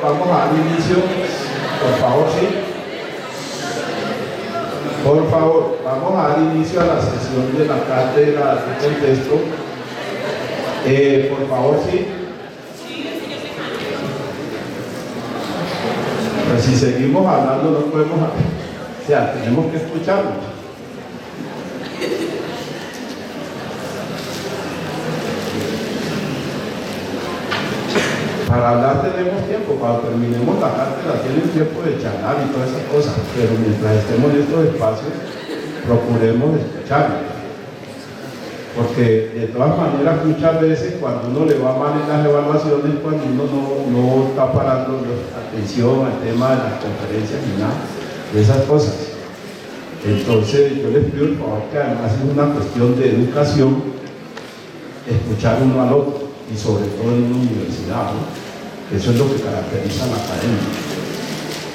vamos a dar inicio, por favor, sí. Por favor, vamos a dar inicio a la sesión de la cátedra de contexto. Por favor, sí. Pues si seguimos hablando no podemos, o sea, tenemos que escucharnos. Para hablar tenemos tiempo, cuando terminemos la cátedra tienen tiempo de charlar y todas esas cosas, pero mientras estemos en estos espacios, procuremos escucharnos. Porque de todas maneras muchas veces cuando uno le va mal en las evaluaciones, cuando uno no está parando atención al tema de las conferencias ni nada de esas cosas. Entonces yo les pido el favor que además es una cuestión de educación, escuchar uno al otro y sobre todo en una universidad, ¿no? Eso es lo que caracteriza a la academia.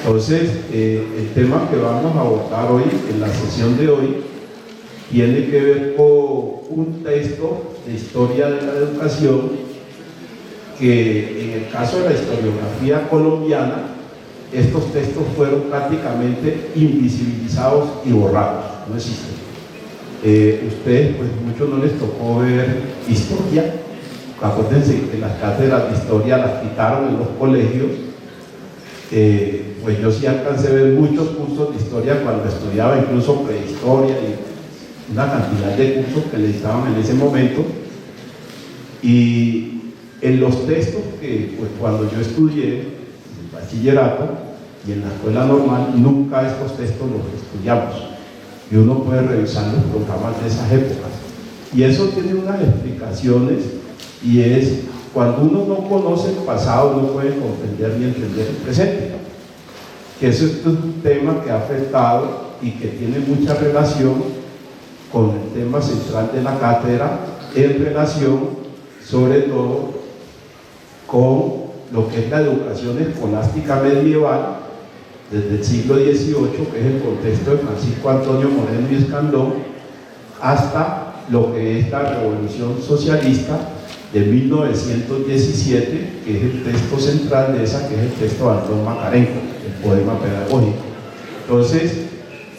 Entonces el tema que vamos a abordar hoy, en la sesión de hoy, tiene que ver con un texto de historia de la educación que en el caso de la historiografía colombiana, estos textos fueron prácticamente invisibilizados y borrados, no existen. Ustedes, pues muchos no les tocó ver historia, acuérdense que las cátedras de historia las quitaron en los colegios, pues yo sí alcancé a ver muchos cursos de historia cuando estudiaba, incluso prehistoria y una cantidad de cursos que le estaban en ese momento, y en los textos que pues cuando yo estudié en el bachillerato y en la escuela normal, nunca estos textos los estudiamos, y uno puede revisar los programas de esas épocas, y eso tiene unas explicaciones, y es cuando uno no conoce el pasado no puede comprender ni entender el presente, que eso es un tema que ha afectado y que tiene mucha relación con el tema central de la cátedra, en relación sobre todo con lo que es la educación escolástica medieval desde el siglo XVIII, que es el contexto de Francisco Antonio Moreno y Escandón, hasta lo que es la Revolución Socialista de 1917, que es el texto central de esa, que es el texto de Antón Macarenco, el poema pedagógico. Entonces,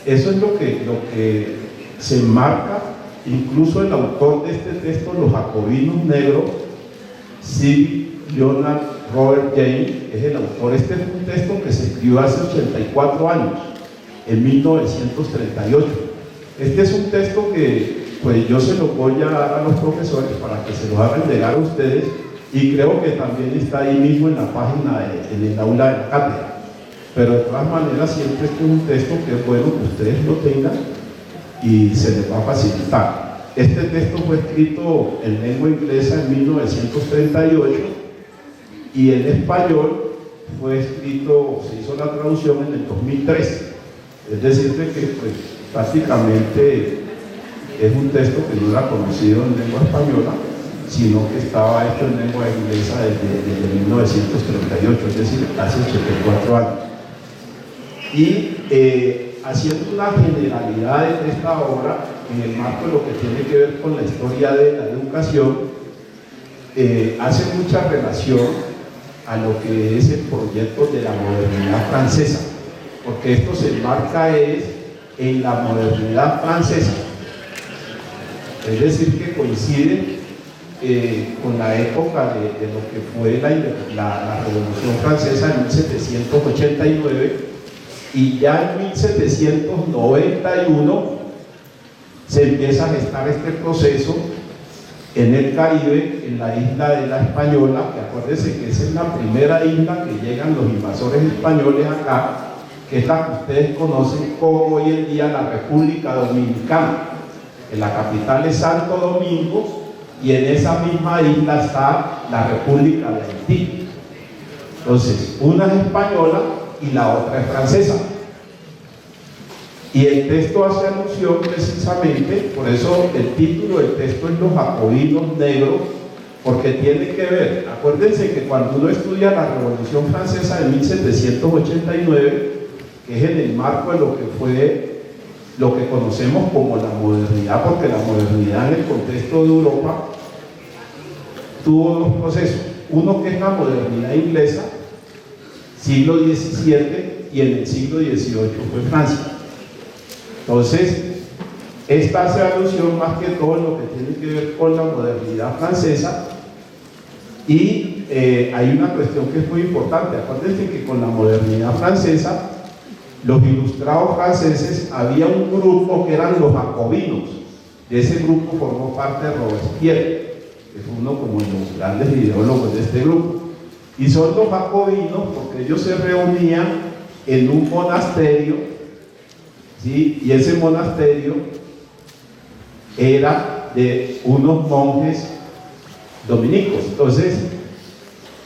eso es lo que se enmarca, incluso el autor de este texto, los jacobinos negros, Sir Leonard Robert James, es el autor. Este es un texto que se escribió hace 84 años, en 1938. Este es un texto que pues yo se lo voy a dar a los profesores para que se los hagan llegar a ustedes, y creo que también está ahí mismo en la página, en el aula de la cátedra. Pero de todas maneras siempre este es un texto que es bueno que ustedes lo tengan y se les va a facilitar. Este texto fue escrito en lengua inglesa en 1938 y en español fue escrito, se hizo la traducción en el 2003. Es decir, que pues, prácticamente es un texto que no era conocido en lengua española, sino que estaba hecho en lengua inglesa desde 1938, es decir, hace 84 años. Y haciendo una generalidad de esta obra, en el marco de lo que tiene que ver con la historia de la educación, hace mucha relación a lo que es el proyecto de la modernidad francesa, porque esto se enmarca en la modernidad francesa, es decir, que coincide con la época de lo que fue la Revolución Francesa en 1789, y ya en 1791 se empieza a gestar este proceso en el Caribe, en la isla de La Española, que acuérdense que esa es la primera isla que llegan los invasores españoles acá, que es la que ustedes conocen como hoy en día la República Dominicana. En la capital es Santo Domingo, y en esa misma isla está la República de Haití. Entonces, una es española y la otra es francesa. Y el texto hace alusión precisamente, por eso el título del texto es Los jacobinos negros, porque tiene que ver, acuérdense que cuando uno estudia la Revolución Francesa de 1789, que es en el marco de lo que fue lo que conocemos como la modernidad, porque la modernidad en el contexto de Europa tuvo dos procesos, uno que es la modernidad inglesa, siglo XVII y en el siglo XVIII fue Francia. Entonces, esta hace alusión más que todo en lo que tiene que ver con la modernidad francesa. Y hay una cuestión que es muy importante. Acuérdense que con la modernidad francesa, los ilustrados franceses, había un grupo que eran los jacobinos. De ese grupo formó parte de Robespierre, que fue uno como de los grandes ideólogos de este grupo. Y son los jacobinos porque ellos se reunían en un monasterio, ¿sí? Y ese monasterio era de unos monjes dominicos. Entonces,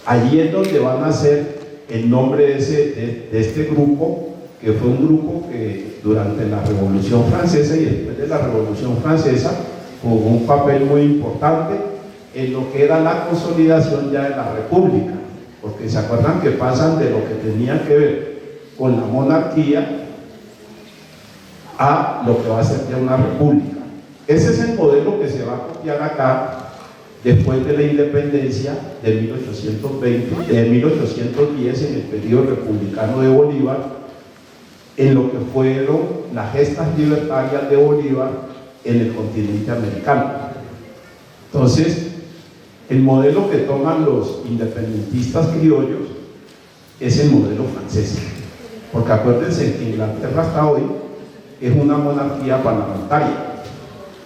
allí es donde van a nacer el nombre de este grupo, que fue un grupo que durante la Revolución Francesa y después de la Revolución Francesa jugó un papel muy importante en lo que era la consolidación ya de la República, porque se acuerdan que pasan de lo que tenía que ver con la monarquía a lo que va a ser ya una república. Ese es el modelo que se va a copiar acá después de la independencia de 1810, en el periodo republicano de Bolívar, en lo que fueron las gestas libertarias de Bolívar en el continente americano. Entonces, el modelo que toman los independentistas criollos es el modelo francés, porque acuérdense que Inglaterra hasta hoy es una monarquía parlamentaria.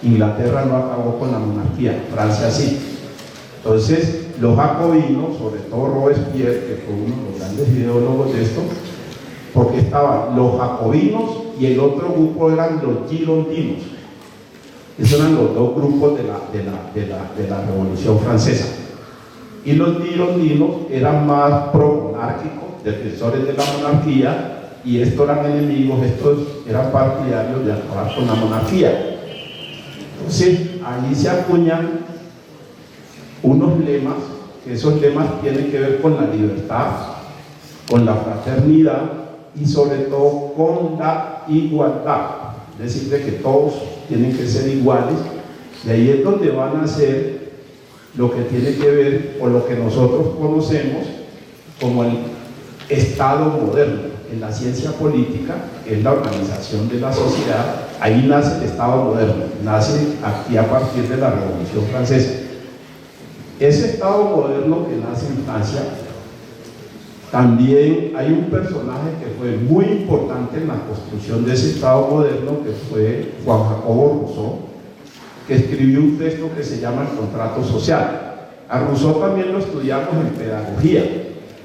Inglaterra no acabó con la monarquía, Francia sí. Entonces, los jacobinos, sobre todo Robespierre, que fue uno de los grandes ideólogos de esto, porque estaban los jacobinos y el otro grupo eran los girondinos. Esos eran los dos grupos de la Revolución Francesa. Y los girondinos eran más pro-monárquicos, defensores de la monarquía, y estos eran enemigos, estos eran partidarios de acabar con la monarquía. Entonces, allí se acuñan unos lemas, que esos lemas tienen que ver con la libertad, con la fraternidad y sobre todo con la igualdad, es decir, de que todos tienen que ser iguales. Y ahí es donde van a ser lo que tiene que ver con lo que nosotros conocemos como el Estado moderno. En la ciencia política, que es la organización de la sociedad, ahí nace el Estado moderno, nace aquí a partir de la Revolución Francesa. Ese Estado moderno que nace en Francia, también hay un personaje que fue muy importante en la construcción de ese Estado moderno, que fue Juan Jacobo Rousseau, que escribió un texto que se llama El Contrato Social. A Rousseau también lo estudiamos en pedagogía.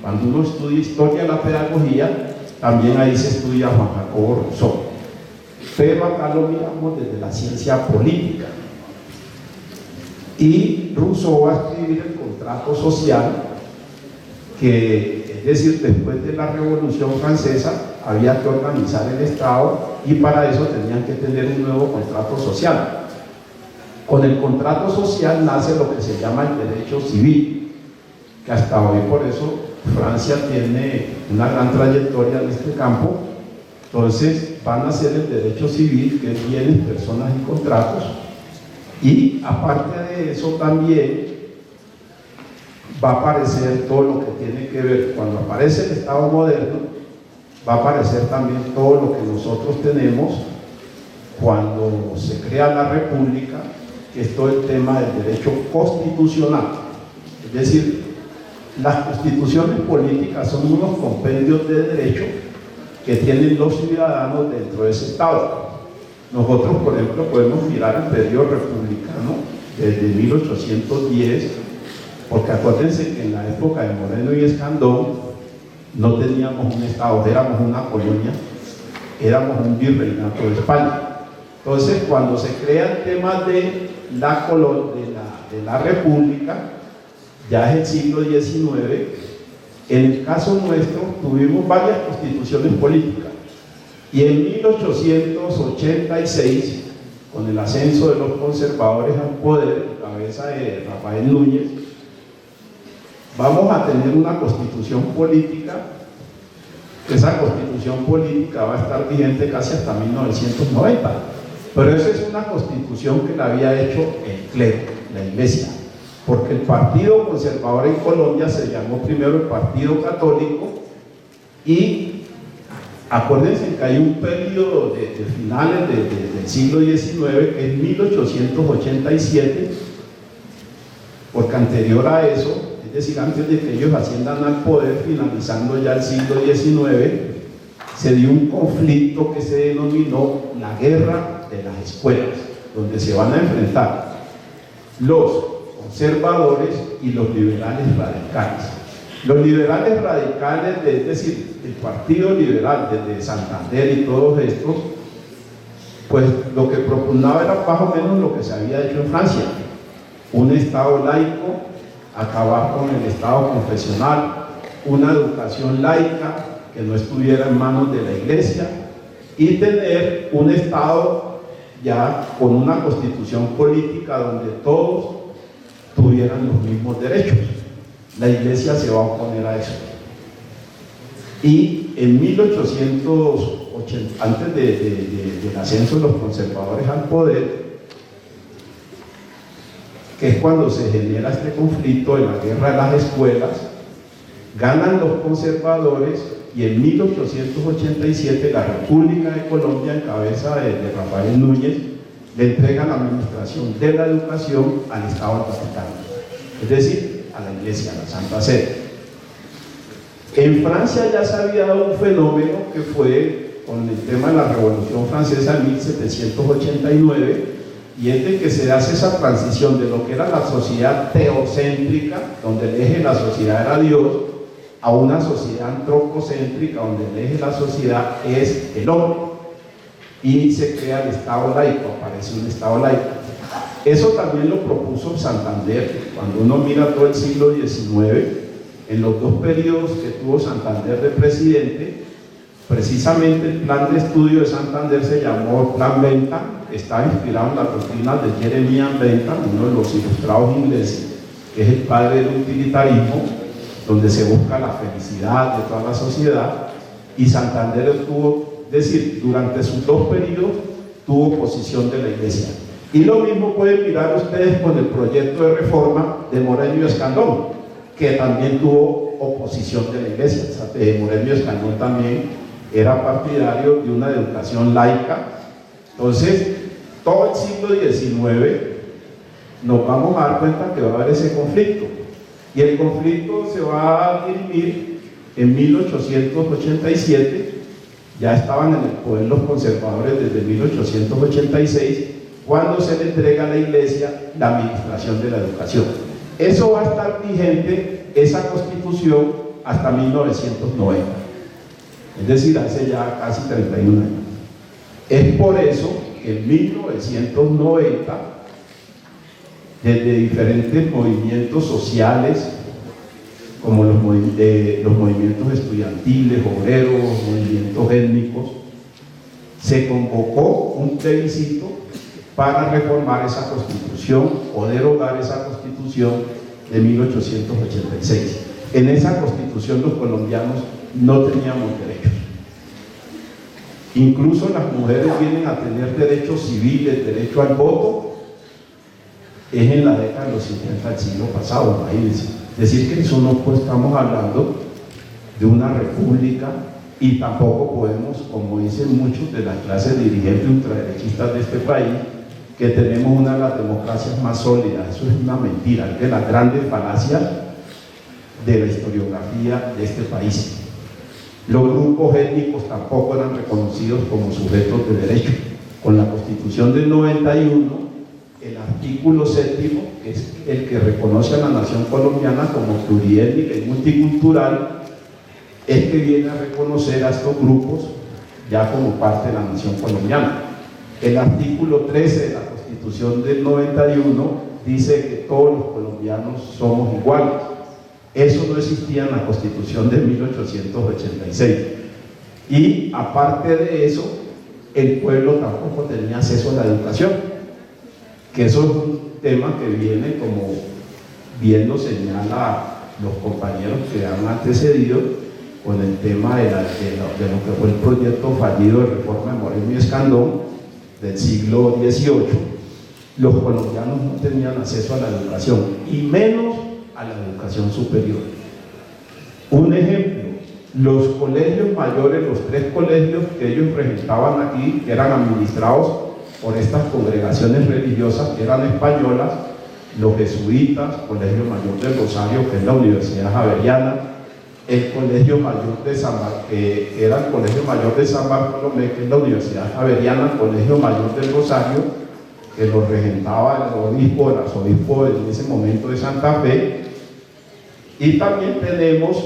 Cuando uno estudia historia de la pedagogía, también ahí se estudia Juan Jacobo Rousseau. Pero acá lo miramos desde la ciencia política. Y Rousseau va a escribir el contrato social, que es decir, después de la Revolución Francesa había que organizar el Estado y para eso tenían que tener un nuevo contrato social. Con el contrato social nace lo que se llama el derecho civil, que hasta hoy por eso Francia tiene una gran trayectoria en este campo. Entonces van a ser el derecho civil, que es bienes, personas y contratos. Y aparte de eso también va a aparecer todo lo que tiene que ver, cuando aparece el Estado moderno, va a aparecer también todo lo que nosotros tenemos cuando se crea la República, que es todo el tema del derecho constitucional. Es decir, las constituciones políticas son unos compendios de derecho que tienen los ciudadanos dentro de ese Estado. Nosotros, por ejemplo, podemos mirar el periodo republicano desde 1810, porque acuérdense que en la época de Moreno y Escandón no teníamos un Estado, éramos una colonia, éramos un virreinato de España. Entonces, cuando se crea el tema de la República, ya es el siglo XIX, en el caso nuestro tuvimos varias constituciones políticas. Y en 1886, con el ascenso de los conservadores al poder, en cabeza de Rafael Núñez, vamos a tener una constitución política. Esa constitución política va a estar vigente casi hasta 1990. Pero esa es una constitución que la había hecho el clero, la iglesia. Porque el partido conservador en Colombia se llamó primero el Partido Católico Y acuérdense que hay un periodo de finales del siglo XIX, que es 1887, porque anterior a eso, es decir, antes de que ellos asciendan al poder, finalizando ya el siglo XIX, se dio un conflicto que se denominó la guerra de las escuelas, donde se van a enfrentar los conservadores y los liberales radicales. Los liberales radicales, es decir, el Partido Liberal desde Santander y todos estos, pues lo que propugnaba era más o menos lo que se había hecho en Francia: un Estado laico, acabar con el Estado confesional, una educación laica que no estuviera en manos de la Iglesia, y tener un Estado ya con una constitución política donde todos tuvieran los mismos derechos. La Iglesia se va a oponer a eso. Y en 1880, antes del ascenso de los conservadores al poder, que es cuando se genera este conflicto de la guerra de las escuelas, ganan los conservadores, y en 1887 la República de Colombia, en cabeza de Rafael Núñez, le entrega la administración de la educación al Estado Vaticano, es decir, a la Iglesia, a la Santa Sede. En Francia ya se había dado un fenómeno que fue con el tema de la Revolución Francesa en 1789, y es de que se hace esa transición de lo que era la sociedad teocéntrica, donde el eje de la sociedad era Dios, a una sociedad antropocéntrica, donde el eje de la sociedad es el hombre, y se crea el Estado laico, aparece un Estado laico. Eso también lo propuso Santander. Cuando uno mira todo el siglo XIX, en los dos periodos que tuvo Santander de presidente, precisamente el plan de estudio de Santander se llamó Plan Bentham, estaba inspirado en las doctrinas de Jeremiah Bentham, uno de los ilustrados ingleses, que es el padre del utilitarismo, donde se busca la felicidad de toda la sociedad. Y Santander tuvo, es decir, durante sus dos periodos tuvo oposición de la Iglesia. Y lo mismo pueden mirar ustedes con el proyecto de reforma de Moreno y Escandón, que también tuvo oposición de la Iglesia. Moreno y Escandón también era partidario de una educación laica. Entonces, todo el siglo XIX nos vamos a dar cuenta que va a haber ese conflicto, y el conflicto se va a dirimir en 1887. Ya estaban en el poder los conservadores desde 1886, cuando se le entrega a la Iglesia la administración de la educación. Eso va a estar vigente, esa constitución, hasta 1990, es decir, hace ya casi 31 años. Es por eso que en 1990, desde diferentes movimientos sociales, como los movimientos estudiantiles, obreros, movimientos étnicos, se convocó un plebiscito para reformar esa constitución o derogar esa constitución de 1886. En esa constitución los colombianos no teníamos derechos. Incluso las mujeres vienen a tener derechos civiles, derecho al voto, es en la década de los 50 del siglo pasado, imagínense. Es decir, que eso no estamos hablando de una república, y tampoco podemos, como dicen muchos de las clases dirigentes ultraderechistas de este país, que tenemos una de las democracias más sólidas. Eso es una mentira, es de las grandes falacias de la historiografía de este país. Los grupos étnicos tampoco eran reconocidos como sujetos de derecho. Con la Constitución del 91, el artículo 7, que es el que reconoce a la nación colombiana como pluriétnica y multicultural, es que viene a reconocer a estos grupos ya como parte de la nación colombiana. El artículo 13 de la Constitución del 91 dice que todos los colombianos somos iguales. Eso no existía en la Constitución de 1886. Y aparte de eso, el pueblo tampoco tenía acceso a la educación, que eso es un tema que viene, como bien lo señala los compañeros que han antecedido, con el tema de lo que fue el proyecto fallido de reforma de Moreno y Escandón del siglo XVIII. Los colombianos no tenían acceso a la educación, y menos a la educación superior. Un ejemplo, Los colegios mayores, los 3 colegios que ellos regentaban aquí, que eran administrados por estas congregaciones religiosas que eran españolas, los jesuitas, Colegio Mayor del Rosario, que es la Universidad Javeriana, el Colegio Mayor de San que era el Colegio Mayor de San Bartolomé, que es la Universidad Javeriana, el Colegio Mayor del Rosario, que lo regentaba el arzobispo en ese momento de Santa Fe, y también tenemos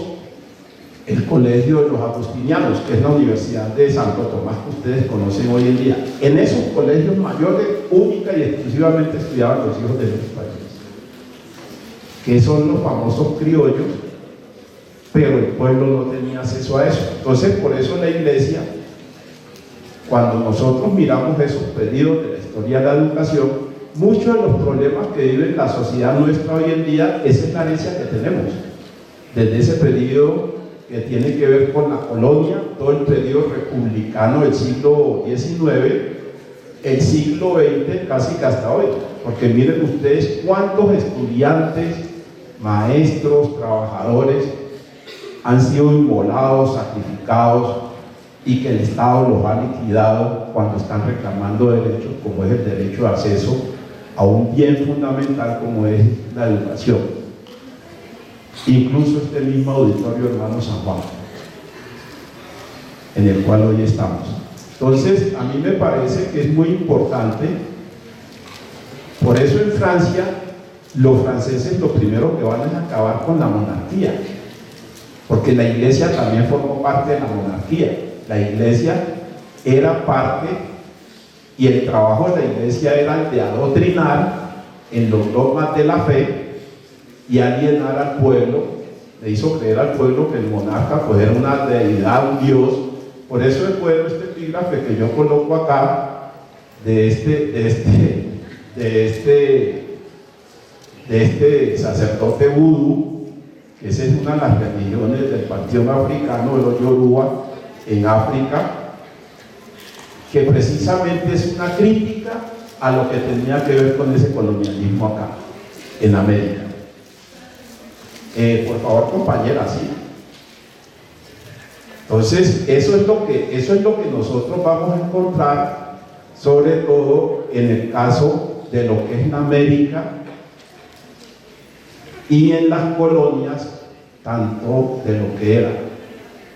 el Colegio de los Agustinianos, que es la Universidad de Santo Tomás, que ustedes conocen hoy en día. En esos colegios mayores, única y exclusivamente estudiaban los hijos de los españoles, que son los famosos criollos, pero el pueblo no tenía acceso a eso. Entonces, por eso la iglesia, cuando nosotros miramos esos periodos de la historia de la educación, muchos de los problemas que vive la sociedad nuestra hoy en día, esa es la herencia que tenemos, desde ese periodo que tiene que ver con la colonia, todo el periodo republicano del siglo XIX, el siglo XX, casi que hasta hoy, porque miren ustedes cuántos estudiantes, maestros, trabajadores han sido inmolados, sacrificados, y que el Estado los ha liquidado cuando están reclamando derechos, como es el derecho de acceso a un bien fundamental como es la educación. Incluso este mismo auditorio hermano San Juan, en el cual hoy estamos. Entonces, a mí me parece que es muy importante. Por eso en Francia, los franceses lo primero que van es acabar con la monarquía, porque la iglesia también formó parte de la monarquía. La iglesia era parte, y el trabajo de la iglesia era el de adoctrinar en los dogmas de la fe y alienar al pueblo. Le hizo creer al pueblo que el monarca pues era una deidad, un dios. Por eso el pueblo, este epígrafe que yo coloco acá, de este sacerdote vudú, que esa es una de las religiones del panteón africano de los Yoruba en África, que precisamente es una crítica a lo que tenía que ver con ese colonialismo acá, en América. Por favor, compañera, sí. Entonces, eso es lo que nosotros vamos a encontrar, sobre todo en el caso de lo que es en América y en las colonias, tanto de lo que era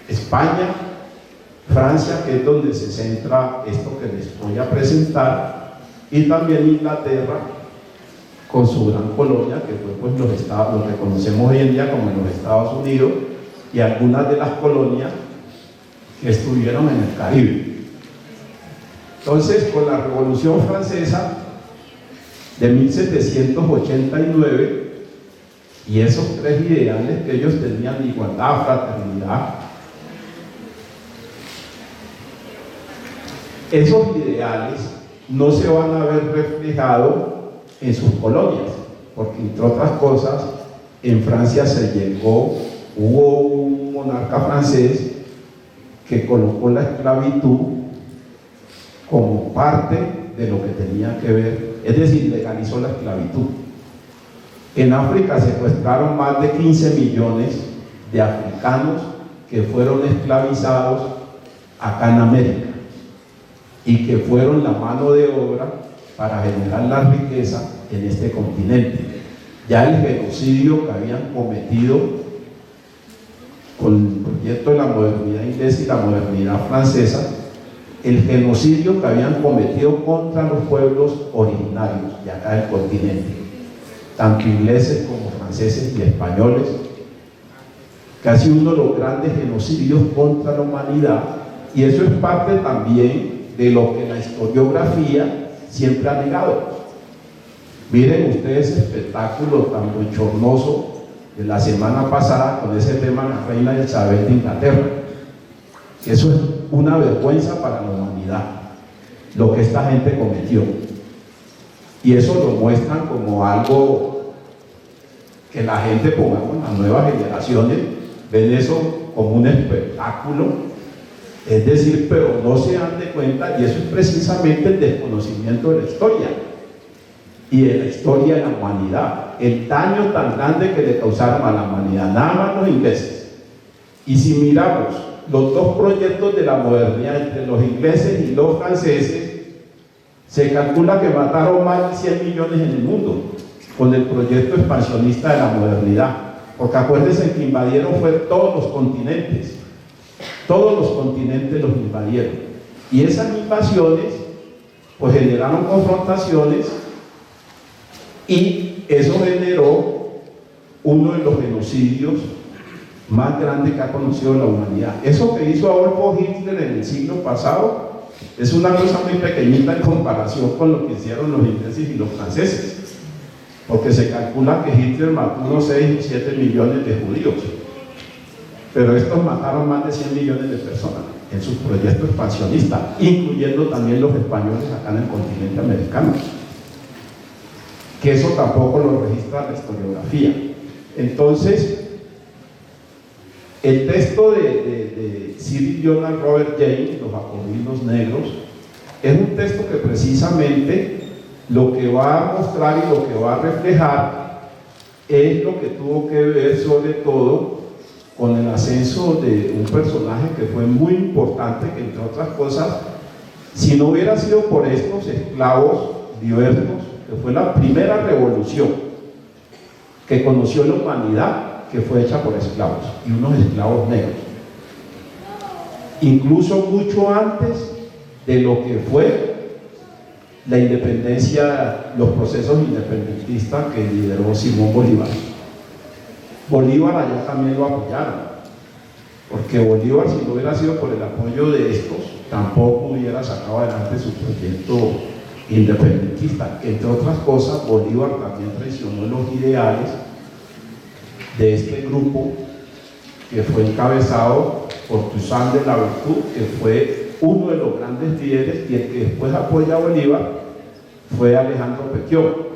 España, Francia, que es donde se centra esto que les voy a presentar, y también Inglaterra, con su gran colonia, que fue pues los estados, lo que conocemos hoy en día como en los Estados Unidos, y algunas de las colonias que estuvieron en el Caribe. Entonces, con la Revolución Francesa de 1789 y esos 3 ideales que ellos tenían de igualdad, fraternidad, esos ideales no se van a ver reflejados en sus colonias, porque entre otras cosas en Francia hubo un monarca francés que colocó la esclavitud como parte de lo que tenía que ver, es decir, legalizó la esclavitud. En África secuestraron más de 15 millones de africanos que fueron esclavizados acá en América y que fueron la mano de obra para generar la riqueza en este continente. Ya el genocidio que habían cometido con el proyecto de la modernidad inglesa y la modernidad francesa, el genocidio que habían cometido contra los pueblos originarios de acá del continente, tanto ingleses como franceses y españoles, que ha sido uno de los grandes genocidios contra la humanidad, y eso es parte también de lo que la historiografía siempre ha negado. Miren ustedes ese espectáculo tan bochornoso de la semana pasada con ese tema de la reina Isabel de Inglaterra. Eso es una vergüenza para la humanidad, lo que esta gente cometió. Y eso lo muestran como algo que la gente, pongamos, las nuevas generaciones, ven eso como un espectáculo. Es decir, pero no se dan de cuenta, y eso es precisamente el desconocimiento de la historia y de la historia de la humanidad, el daño tan grande que le causaron a la humanidad, nada más los ingleses, Y si miramos los dos proyectos de la modernidad entre los ingleses y los franceses, se calcula que mataron más de 100 millones en el mundo con el proyecto expansionista de la modernidad, porque acuérdense que invadieron fue todos los continentes los invadieron, y esas invasiones pues generaron confrontaciones, y eso generó uno de los genocidios más grandes que ha conocido la humanidad. Eso que hizo Adolfo Hitler en el siglo pasado es una cosa muy pequeñita en comparación con lo que hicieron los ingleses y los franceses, porque se calcula que Hitler mató unos 6 o 7 millones de judíos, pero estos mataron más de 100 millones de personas en su proyecto expansionista, incluyendo también los españoles acá en el continente americano, que eso tampoco lo registra la historiografía. Entonces, el texto de Cyril Jonah Robert James, Los Jacobinos Negros, es un texto que precisamente lo que va a mostrar y lo que va a reflejar es lo que tuvo que ver sobre todo con el ascenso de un personaje que fue muy importante, que entre otras cosas, si no hubiera sido por estos esclavos libertos, que fue la primera revolución que conoció la humanidad, que fue hecha por esclavos, y unos esclavos negros, incluso mucho antes de lo que fue la independencia, los procesos independentistas que lideró Simón Bolívar. Bolívar allá también lo apoyaron, porque Bolívar, si no hubiera sido por el apoyo de estos, tampoco hubiera sacado adelante su proyecto independentista. Entre otras cosas, Bolívar también traicionó los ideales de este grupo que fue encabezado por Toussaint de la Virtud, que fue uno de los grandes líderes, y el que después apoya a Bolívar fue Alejandro Pequión,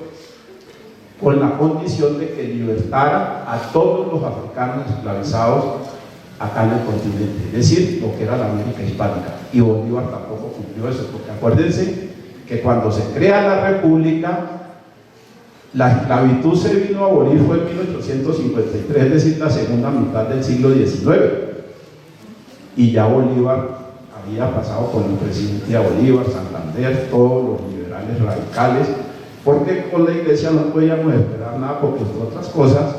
con la condición de que libertara a todos los africanos esclavizados acá en el continente, es decir, lo que era la América hispánica. Y Bolívar tampoco cumplió eso, porque acuérdense que cuando se crea la República, la esclavitud se vino a abolir fue en 1853, es decir, la segunda mitad del siglo XIX, y ya Bolívar había pasado con el presidente Bolívar, Santander, todos los liberales radicales, porque con la iglesia no podíamos esperar nada, porque entre otras cosas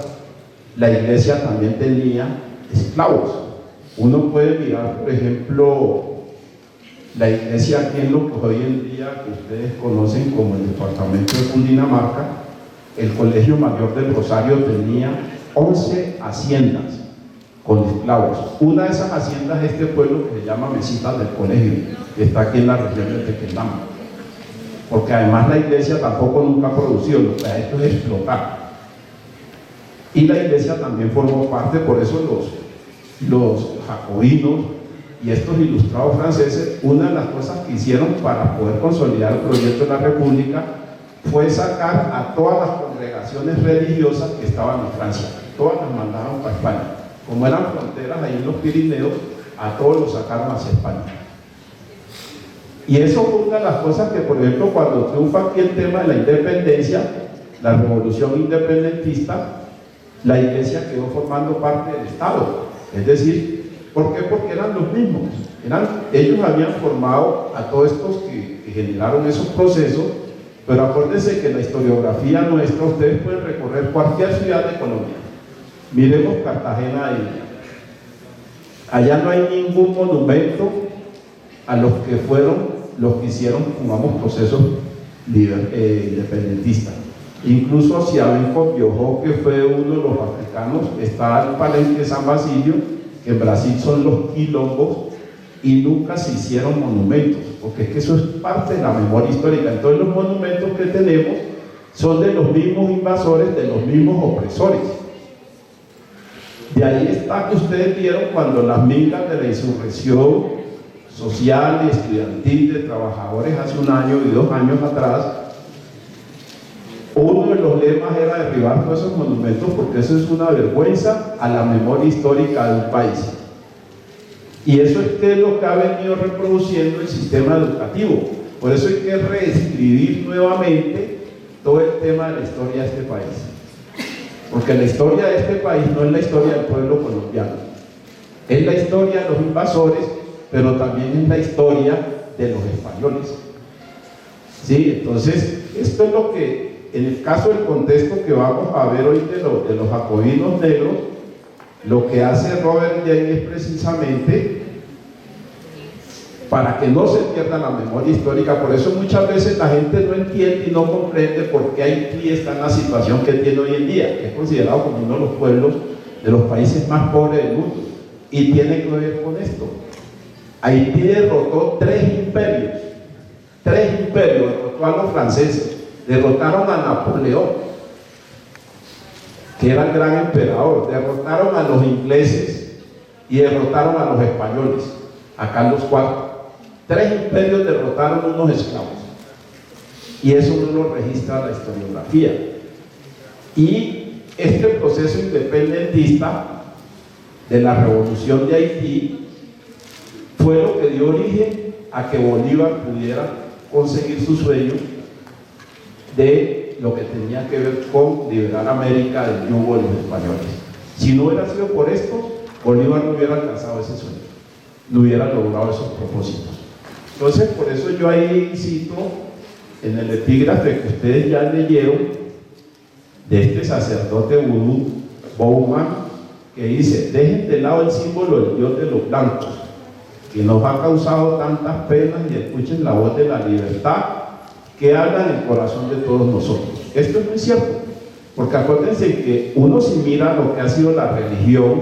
la iglesia también tenía esclavos. Uno puede mirar, por ejemplo, la iglesia aquí en lo que hoy en día que ustedes conocen como el departamento de Cundinamarca. El Colegio Mayor del Rosario tenía 11 haciendas con esclavos. Una de esas haciendas es este pueblo que se llama Mesitas del Colegio, que está aquí en la región de Tequendama, porque además la iglesia tampoco nunca ha producido, lo que ha hecho es explotar. Y la iglesia también formó parte, por eso los jacobinos y estos ilustrados franceses, una de las cosas que hicieron para poder consolidar el proyecto de la República fue sacar a todas las congregaciones religiosas que estaban en Francia, todas las mandaron para España. Como eran fronteras ahí en los Pirineos, a todos los sacaron hacia España. Y eso fue una de las cosas que, por ejemplo, cuando triunfa aquí el tema de la independencia, la revolución independentista, la iglesia quedó formando parte del Estado. Es decir, ¿por qué? Porque eran los mismos. Ellos habían formado a todos estos que generaron esos procesos. Pero acuérdense que en la historiografía nuestra ustedes pueden recorrer cualquier ciudad de Colombia. Miremos Cartagena de India. Allá no hay ningún monumento a los que fueron los que hicieron, digamos, procesos independentistas. Incluso Siabenco Biojó, que fue uno de los africanos, está el Palenque San Basilio, que en Brasil son los quilombos, y nunca se hicieron monumentos, porque es que eso es parte de la memoria histórica. Entonces los monumentos que tenemos son de los mismos invasores, de los mismos opresores. De ahí está que ustedes vieron cuando las mingas de la insurrección social y estudiantil de trabajadores hace 1 año y 2 años atrás, uno de los lemas era derribar todos esos monumentos, porque eso es una vergüenza a la memoria histórica de un país. Y eso es que es lo que ha venido reproduciendo el sistema educativo. Por eso hay que reescribir nuevamente todo el tema de la historia de este país, porque la historia de este país no es la historia del pueblo colombiano, Es la historia de los invasores, pero también es la historia de los españoles. ¿Sí? Entonces, esto es lo que, en el caso del contexto que vamos a ver hoy de los jacobinos negros, lo que hace Robert Jay es precisamente para que no se pierda la memoria histórica. Por eso muchas veces la gente no entiende y no comprende por qué Haití está en la situación que tiene hoy en día, que es considerado como uno de los pueblos de los países más pobres del mundo, y tiene que ver con esto. Haití derrotó tres imperios, derrotó a los franceses, derrotaron a Napoleón, que era el gran emperador, derrotaron a los ingleses y derrotaron a los españoles, a Carlos IV. Tres imperios derrotaron unos esclavos, y eso no lo registra la historiografía. Y este proceso independentista de la revolución de Haití fue lo que dio origen a que Bolívar pudiera conseguir su sueño de lo que tenía que ver con liberar América del yugo de los españoles. Si no hubiera sido por esto, Bolívar no hubiera alcanzado ese sueño, no hubiera logrado esos propósitos. Entonces, por eso yo ahí cito en el epígrafe que ustedes ya leyeron de este sacerdote vudú, Bowman, que dice: dejen de lado el símbolo del Dios de los blancos, que nos ha causado tantas penas, y escuchen la voz de la libertad que habla en el corazón de todos nosotros. Esto es muy cierto, porque acuérdense que uno, si mira lo que ha sido la religión,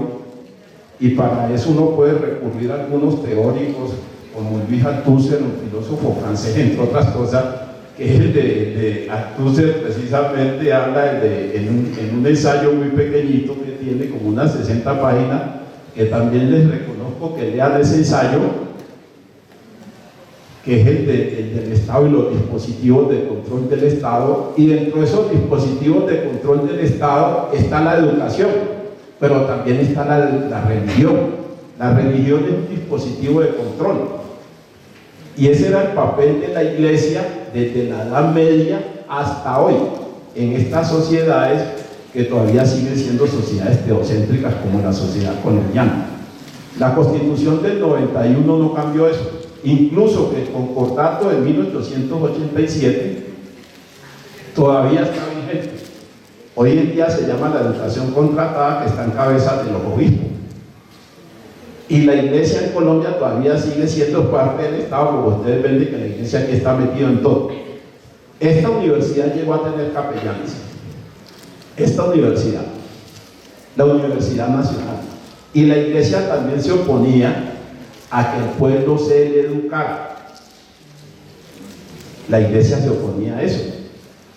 y para eso uno puede recurrir a algunos teóricos como Luis Althusser, un filósofo francés, entre otras cosas, que es el de Althusser, precisamente habla en un ensayo muy pequeñito que tiene como unas 60 páginas, que también les reconozco que lean ese ensayo, que es el del Estado y los dispositivos de control del Estado. Y dentro de esos dispositivos de control del Estado está la educación, pero también está la religión. La religión es un dispositivo de control, y ese era el papel de la Iglesia desde la Edad Media hasta hoy, en estas sociedades que todavía siguen siendo sociedades teocéntricas como la sociedad colombiana. La Constitución del 91 no cambió eso, incluso que el concordato de 1887 todavía está vigente. Hoy en día se llama la educación contratada, que está en cabeza de los obispos. Y la Iglesia en Colombia todavía sigue siendo parte del Estado, como ustedes ven, de que la Iglesia aquí está metida en todo. Esta universidad llegó a tener capellanes. Esta universidad, la Universidad Nacional. Y la Iglesia también se oponía a que el pueblo se le educara. La Iglesia se oponía a eso.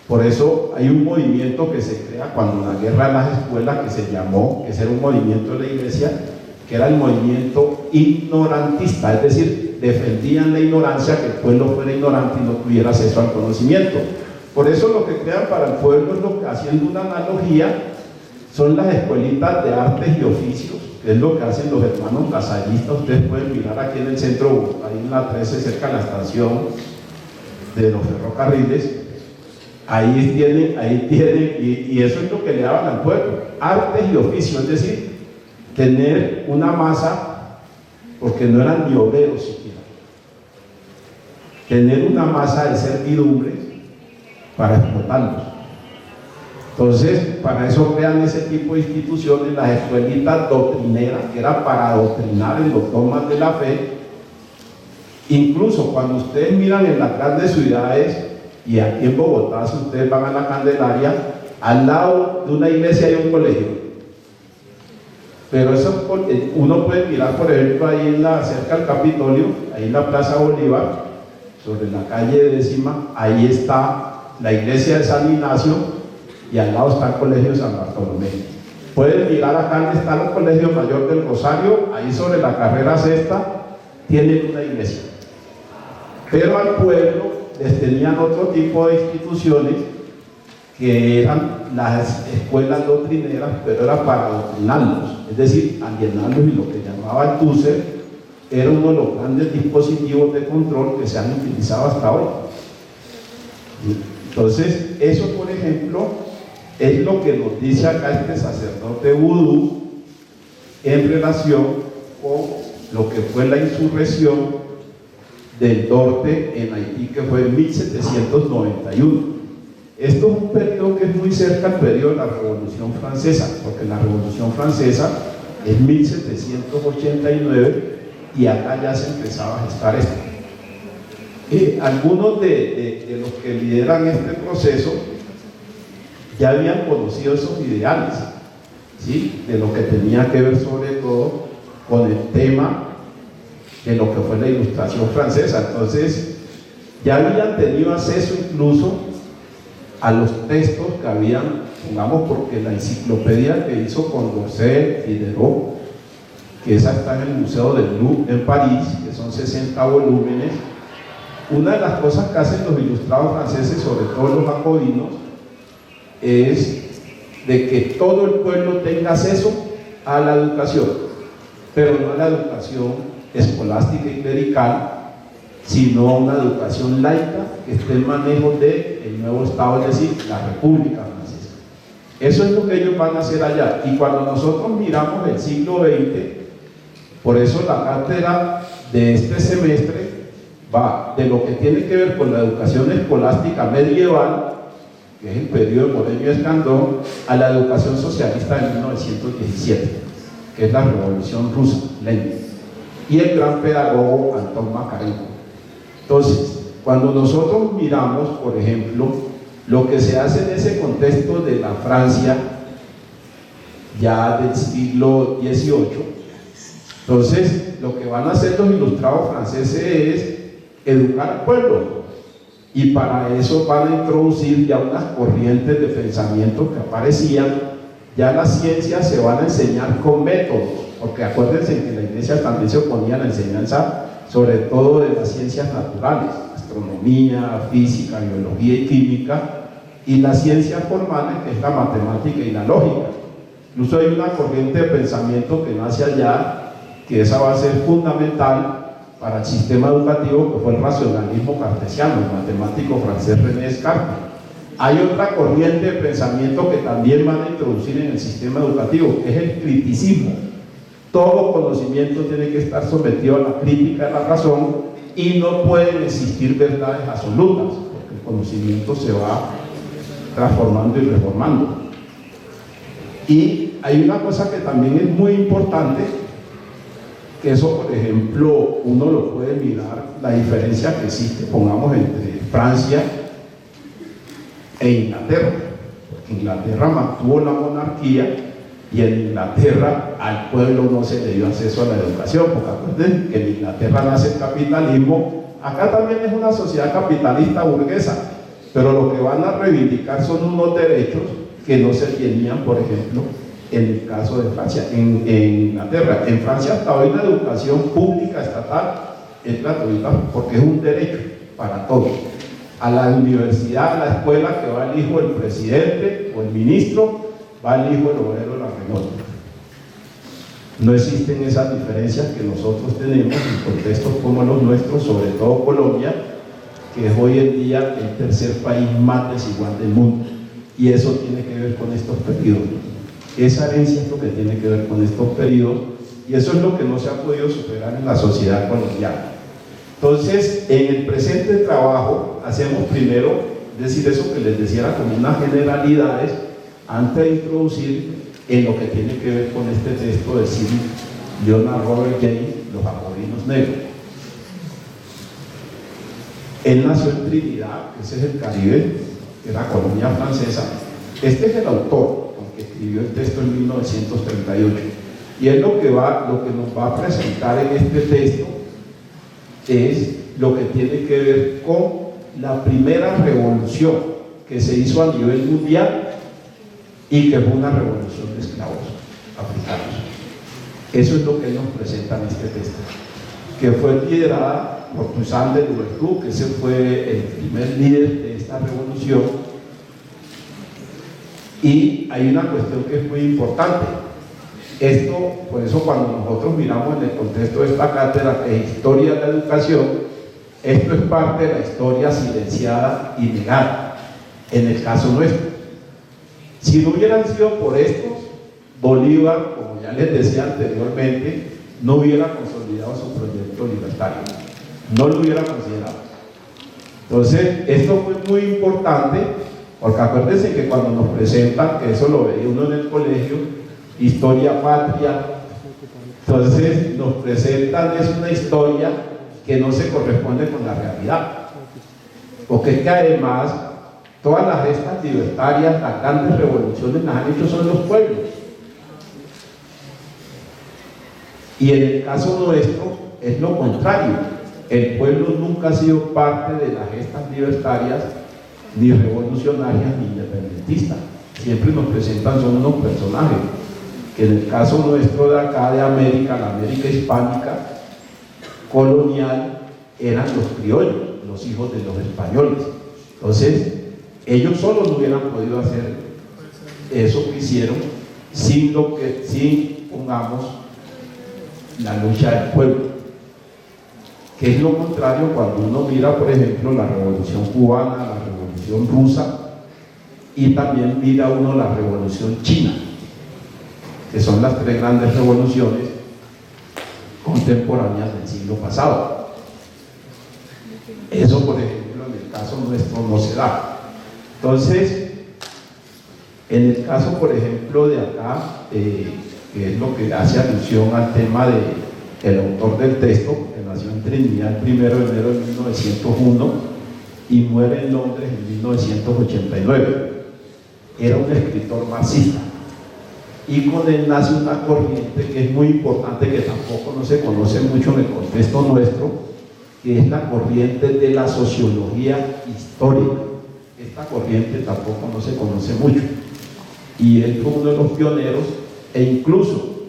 Por eso hay un movimiento que se crea cuando la guerra de las escuelas, que se llamó, que era un movimiento de la Iglesia, que era el movimiento ignorantista, es decir, defendían la ignorancia, que el pueblo fuera ignorante y no tuviera acceso al conocimiento. Por eso lo que crean para el pueblo es lo que, haciendo una analogía, son las escuelitas de artes y oficios, que es lo que hacen los hermanos lasallistas. Ustedes pueden mirar aquí en el centro, ahí en la 13, cerca de la estación de los ferrocarriles, ahí tienen, y eso es lo que le daban al pueblo, artes y oficios, es decir, tener una masa, porque no eran ni obreros siquiera, tener una masa de servidumbre para explotarlos. Entonces, para eso crean ese tipo de instituciones, las escuelitas doctrineras, que era para adoctrinar en los dogmas de la fe. Incluso cuando ustedes miran en las grandes ciudades, y aquí en Bogotá, si ustedes van a la Candelaria, al lado de una iglesia hay un colegio. Pero eso, uno puede mirar, por ejemplo, ahí cerca del Capitolio, ahí en la Plaza Bolívar, sobre la calle 10ª, ahí está la iglesia de San Ignacio, y al lado está el colegio de San Bartolomé. Pueden mirar acá donde está el colegio mayor del Rosario, ahí sobre la carrera sexta, tienen una iglesia. Pero al pueblo les tenían otro tipo de instituciones, que eran las escuelas doctrineras, pero era para adoctrinarlos, es decir, alienarlos, y lo que llamaba Althusser era uno de los grandes dispositivos de control que se han utilizado hasta hoy. Entonces, eso, por ejemplo, es lo que nos dice acá este sacerdote vudú en relación con lo que fue la insurrección del norte en Haití, que fue en 1791. Esto es un periodo que es muy cerca al periodo de la Revolución Francesa, porque la Revolución Francesa es 1789 y acá ya se empezaba a gestar esto. Algunos de los que lideran este proceso ya habían conocido esos ideales, ¿sí?, de lo que tenía que ver sobre todo con el tema de lo que fue la Ilustración francesa. Entonces ya habían tenido acceso incluso a los textos que habían, pongamos, porque la enciclopedia que hizo Condorcet, Diderot, que esa está en el Museo del Louvre en París, que son 60 volúmenes. Una de las cosas que hacen los ilustrados franceses, sobre todo los jacobinos, es de que todo el pueblo tenga acceso a la educación, pero no a la educación escolástica y clerical, sino a una educación laica que esté en manejo del nuevo Estado, es decir, la República Francesa. Eso es lo que ellos van a hacer allá. Y cuando nosotros miramos el siglo XX, por eso la cátedra de este semestre va de lo que tiene que ver con la educación escolástica medieval, que es el periodo de Moreño y Escandón, a la educación socialista de 1917, que es la Revolución Rusa, Lenin, y el gran pedagogo Antón Macarenko. Entonces, cuando nosotros miramos, por ejemplo, lo que se hace en ese contexto de la Francia ya del siglo XVIII, entonces lo que van a hacer los ilustrados franceses es educar al pueblo, y para eso van a introducir ya unas corrientes de pensamiento que aparecían. Ya las ciencias se van a enseñar con métodos, porque acuérdense que la iglesia también se oponía a la enseñanza sobre todo de las ciencias naturales, astronomía, física, biología y química, y las ciencias formales, que es la matemática y la lógica. Incluso hay una corriente de pensamiento que nace allá, que esa va a ser fundamental para el sistema educativo, que fue el racionalismo cartesiano, el matemático francés René Descartes. Hay otra corriente de pensamiento que también van a introducir en el sistema educativo, que es el criticismo. Todo conocimiento tiene que estar sometido a la crítica de la razón y no pueden existir verdades absolutas, porque el conocimiento se va transformando y reformando. Y hay una cosa que también es muy importante, que eso, por ejemplo, uno lo puede mirar, la diferencia que existe, pongamos, entre Francia e Inglaterra, porque Inglaterra mantuvo la monarquía y en Inglaterra al pueblo no se le dio acceso a la educación, porque acuérdense que en Inglaterra nace el capitalismo. Acá también es una sociedad capitalista burguesa, pero lo que van a reivindicar son unos derechos que no se tenían, por ejemplo, en el caso de Francia, en Inglaterra. En Francia hasta hoy la educación pública estatal es gratuita porque es un derecho para todos. A la universidad, a la escuela que va el hijo del presidente o el ministro, va el hijo del obrero de la Renault. No existen esas diferencias que nosotros tenemos en contextos como los nuestros, sobre todo Colombia, que es hoy en día el tercer país más desigual del mundo. Y eso tiene que ver con estos periodos. Esa herencia es lo que tiene que ver con estos periodos, y eso es lo que no se ha podido superar en la sociedad colombiana. Entonces, en el presente trabajo hacemos primero, es decir, eso que les decía era como unas generalidades antes de introducir en lo que tiene que ver con este texto de Sir Leonard Robert James, Los Jacobinos Negros. Él nació en Trinidad, ese es el Caribe, que era colonia francesa. Este es el autor, que escribió el texto en 1938, y él lo que nos va a presentar en este texto es lo que tiene que ver con la primera revolución que se hizo a nivel mundial y que fue una revolución de esclavos africanos. Eso es lo que él nos presenta en este texto, que fue liderada por Toussaint de Louverture, que ese fue el primer líder de esta revolución. Y hay una cuestión que es muy importante. Esto, por eso cuando nosotros miramos en el contexto de esta cátedra de Historia de la Educación, esto es parte de la historia silenciada y negada, en el caso nuestro. Si no hubieran sido por estos, Bolívar, como ya les decía anteriormente, no hubiera consolidado su proyecto libertario, no lo hubiera considerado. Entonces, esto fue muy importante, porque acuérdense que cuando nos presentan, que eso lo veía uno en el colegio, historia patria, entonces nos presentan es una historia que no se corresponde con la realidad, porque es que además todas las gestas libertarias, las grandes revoluciones las han hecho son los pueblos. Y en el caso nuestro es lo contrario. El pueblo nunca ha sido parte de las gestas libertarias, ni revolucionarias, ni independentistas. Siempre nos presentan son unos personajes, que en el caso nuestro de acá, de América, la América hispánica, colonial, eran los criollos, los hijos de los españoles. Entonces, ellos solos no hubieran podido hacer eso que hicieron sin pongamos, la lucha del pueblo, que es lo contrario cuando uno mira, por ejemplo, la revolución cubana, la revolución rusa, y también mira uno la revolución china, que son las tres grandes revoluciones contemporáneas del siglo pasado. Eso, por ejemplo, en el caso nuestro no se da. Entonces, en el caso, por ejemplo, de acá, que es lo que hace alusión al tema del autor del texto, que nació en Trinidad el 1 de enero de 1901 y muere en Londres en 1989. Era un escritor marxista, y con él nace una corriente que es muy importante, que tampoco no se conoce mucho en el contexto nuestro, que es la corriente de la sociología histórica. Esta corriente tampoco no se conoce mucho, y él fue uno de los pioneros. E incluso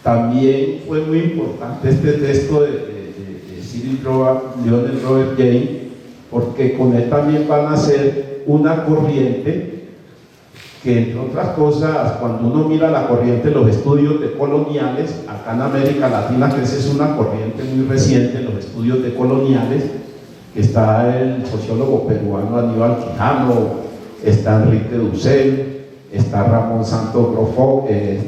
también fue muy importante este texto de Cyril Lionel Robert James, porque con él también van a nacer una corriente que, entre otras cosas, cuando uno mira la corriente de los estudios decoloniales, acá en América Latina, que esa es una corriente muy reciente, los estudios decoloniales, que está el sociólogo peruano Aníbal Quijano, está Enrique Dussel, está Ramón Santos Grofogel,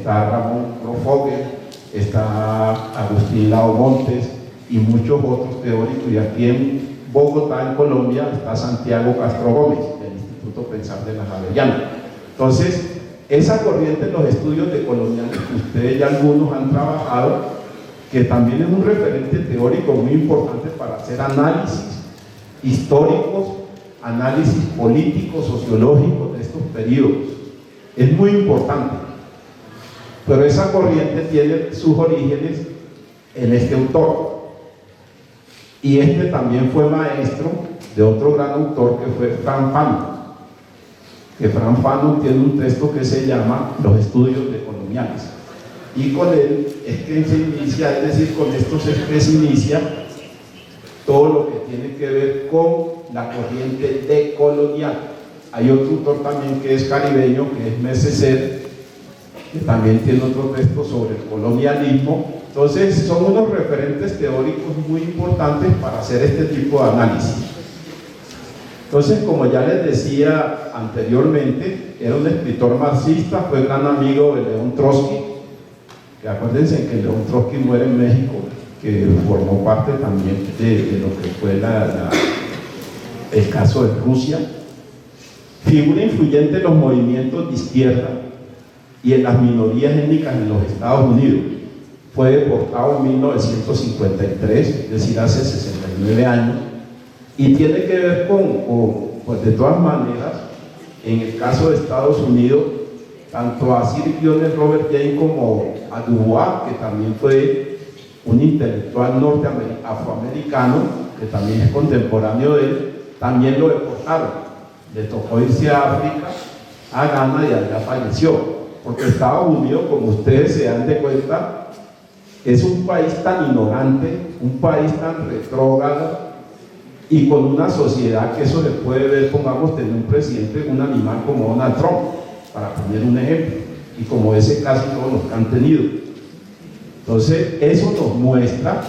está Agustín Lao Montes y muchos otros teóricos, y aquí en Bogotá, en Colombia, está Santiago Castro Gómez, del Instituto Pensar de la Javeriana. Entonces, esa corriente en los estudios decoloniales que ustedes ya algunos han trabajado, que también es un referente teórico muy importante para hacer análisis históricos, análisis políticos, sociológicos de estos periodos. Es muy importante, pero esa corriente tiene sus orígenes en este autor, y este también fue maestro de otro gran autor que fue Frantz Fanon, que Frantz Fanon tiene un texto que se llama Los estudios decoloniales, y con él es que se inicia, es decir, con estos es que se inicia todo lo que tiene que ver con la corriente decolonial. Hay otro autor también que es caribeño, que es Mercedes, que también tiene otro texto sobre el colonialismo. Entonces, son unos referentes teóricos muy importantes para hacer este tipo de análisis. Entonces, como ya les decía anteriormente, era un escritor marxista, fue gran amigo de León Trotsky, que acuérdense que León Trotsky muere en México, que formó parte también de lo que fue el caso de Rusia. Figura influyente en los movimientos de izquierda y en las minorías étnicas en los Estados Unidos. Fue deportado en 1953, es decir, hace 69 años, y tiene que ver pues de todas maneras, en el caso de Estados Unidos, tanto a Cyril Lionel Robert James como a Du Bois, que también fue un intelectual afroamericano, que también es contemporáneo de él, también lo deportaron. Le tocó irse a África, a Ghana, y allá falleció, porque Estados Unidos, como ustedes se dan de cuenta, es un país tan ignorante, un país tan retrógrado, y con una sociedad que eso le puede ver, pongamos, tener un presidente, un animal como Donald Trump, para poner un ejemplo, y como ese casi todos los que han tenido. Entonces, eso nos muestra,